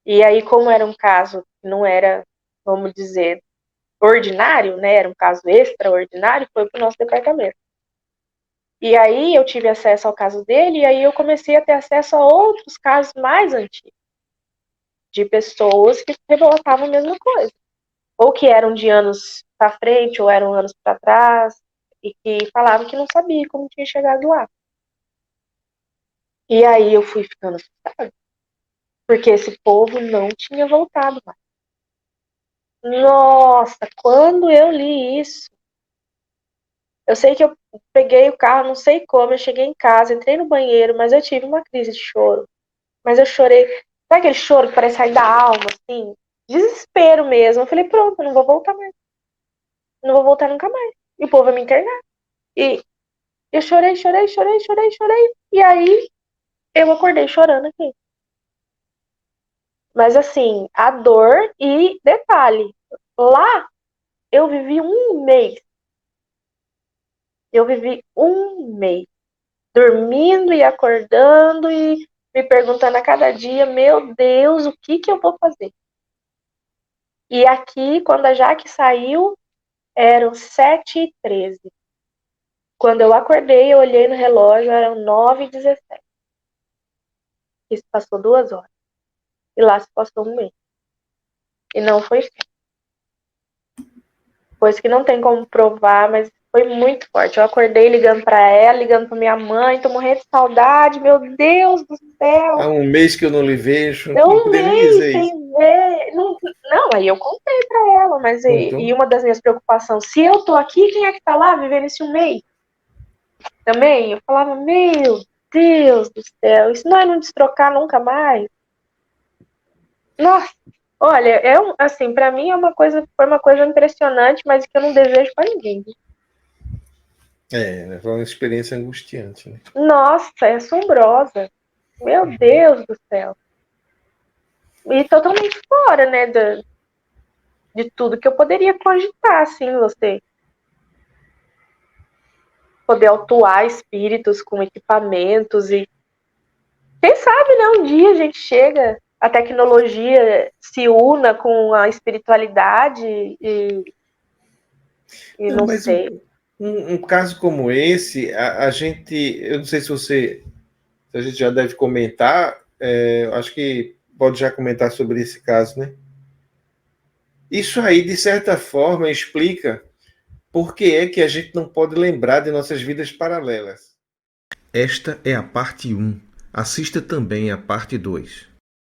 E aí, como era um caso que não era, vamos dizer, ordinário, né? Era um caso extraordinário, foi para o nosso departamento. E aí eu tive acesso ao caso dele, e aí eu comecei a ter acesso a outros casos mais antigos, de pessoas que relatavam a mesma coisa. Ou que eram de anos para frente, ou eram anos para trás, e que falavam que não sabia como tinha chegado lá. E aí eu fui ficando assustada, porque esse povo não tinha voltado mais. Nossa, quando eu li isso, eu sei que eu peguei o carro, não sei como, eu cheguei em casa, entrei no banheiro, mas eu tive uma crise de choro. Mas eu chorei, sabe aquele choro que parece sair da alma, assim? Desespero mesmo. Eu falei, pronto, eu não vou voltar mais. Não vou voltar nunca mais. E o povo vai me internar. E eu chorei, chorei, chorei, chorei, chorei. E aí eu acordei chorando aqui. Mas assim, a dor e detalhe, lá eu vivi um mês. Eu vivi um mês. dormindo e acordando e me perguntando a cada dia, meu Deus, o que que eu vou fazer? E aqui, quando a Jaque saiu, eram 7h13. Quando eu acordei, eu olhei no relógio, eram 9h17. Isso passou 2 horas. E lá se passou um mês. E não foi certo. Coisa que não tem como provar, mas foi muito forte. Eu acordei ligando pra ela, ligando pra minha mãe, tô morrendo de saudade, meu Deus do céu. Há um mês que eu não lhe vejo. Eu Não um podia nem mês dizer isso. sem ver. Não, aí eu contei pra ela, mas Contou? e uma das minhas preocupações, se eu tô aqui, quem é que tá lá vivendo esse um mês? Também, eu falava, meu Deus do céu, isso não é não destrocar nunca mais? Nossa, olha, assim, pra mim foi uma coisa impressionante, mas que eu não desejo pra ninguém. É, foi uma experiência angustiante, né? Nossa, é assombrosa. Meu Deus do céu. E totalmente fora, né, de tudo que eu poderia cogitar, assim, você poder autuar espíritos com equipamentos e quem sabe, né, um dia a gente chega, a tecnologia se una com a espiritualidade e Não, não mas sei. um caso como esse, a gente, eu não sei se a gente já deve comentar, acho que pode já comentar sobre esse caso, né? Isso aí, de certa forma, explica por que é que a gente não pode lembrar de nossas vidas paralelas. Esta é a parte 1. Assista também a parte 2.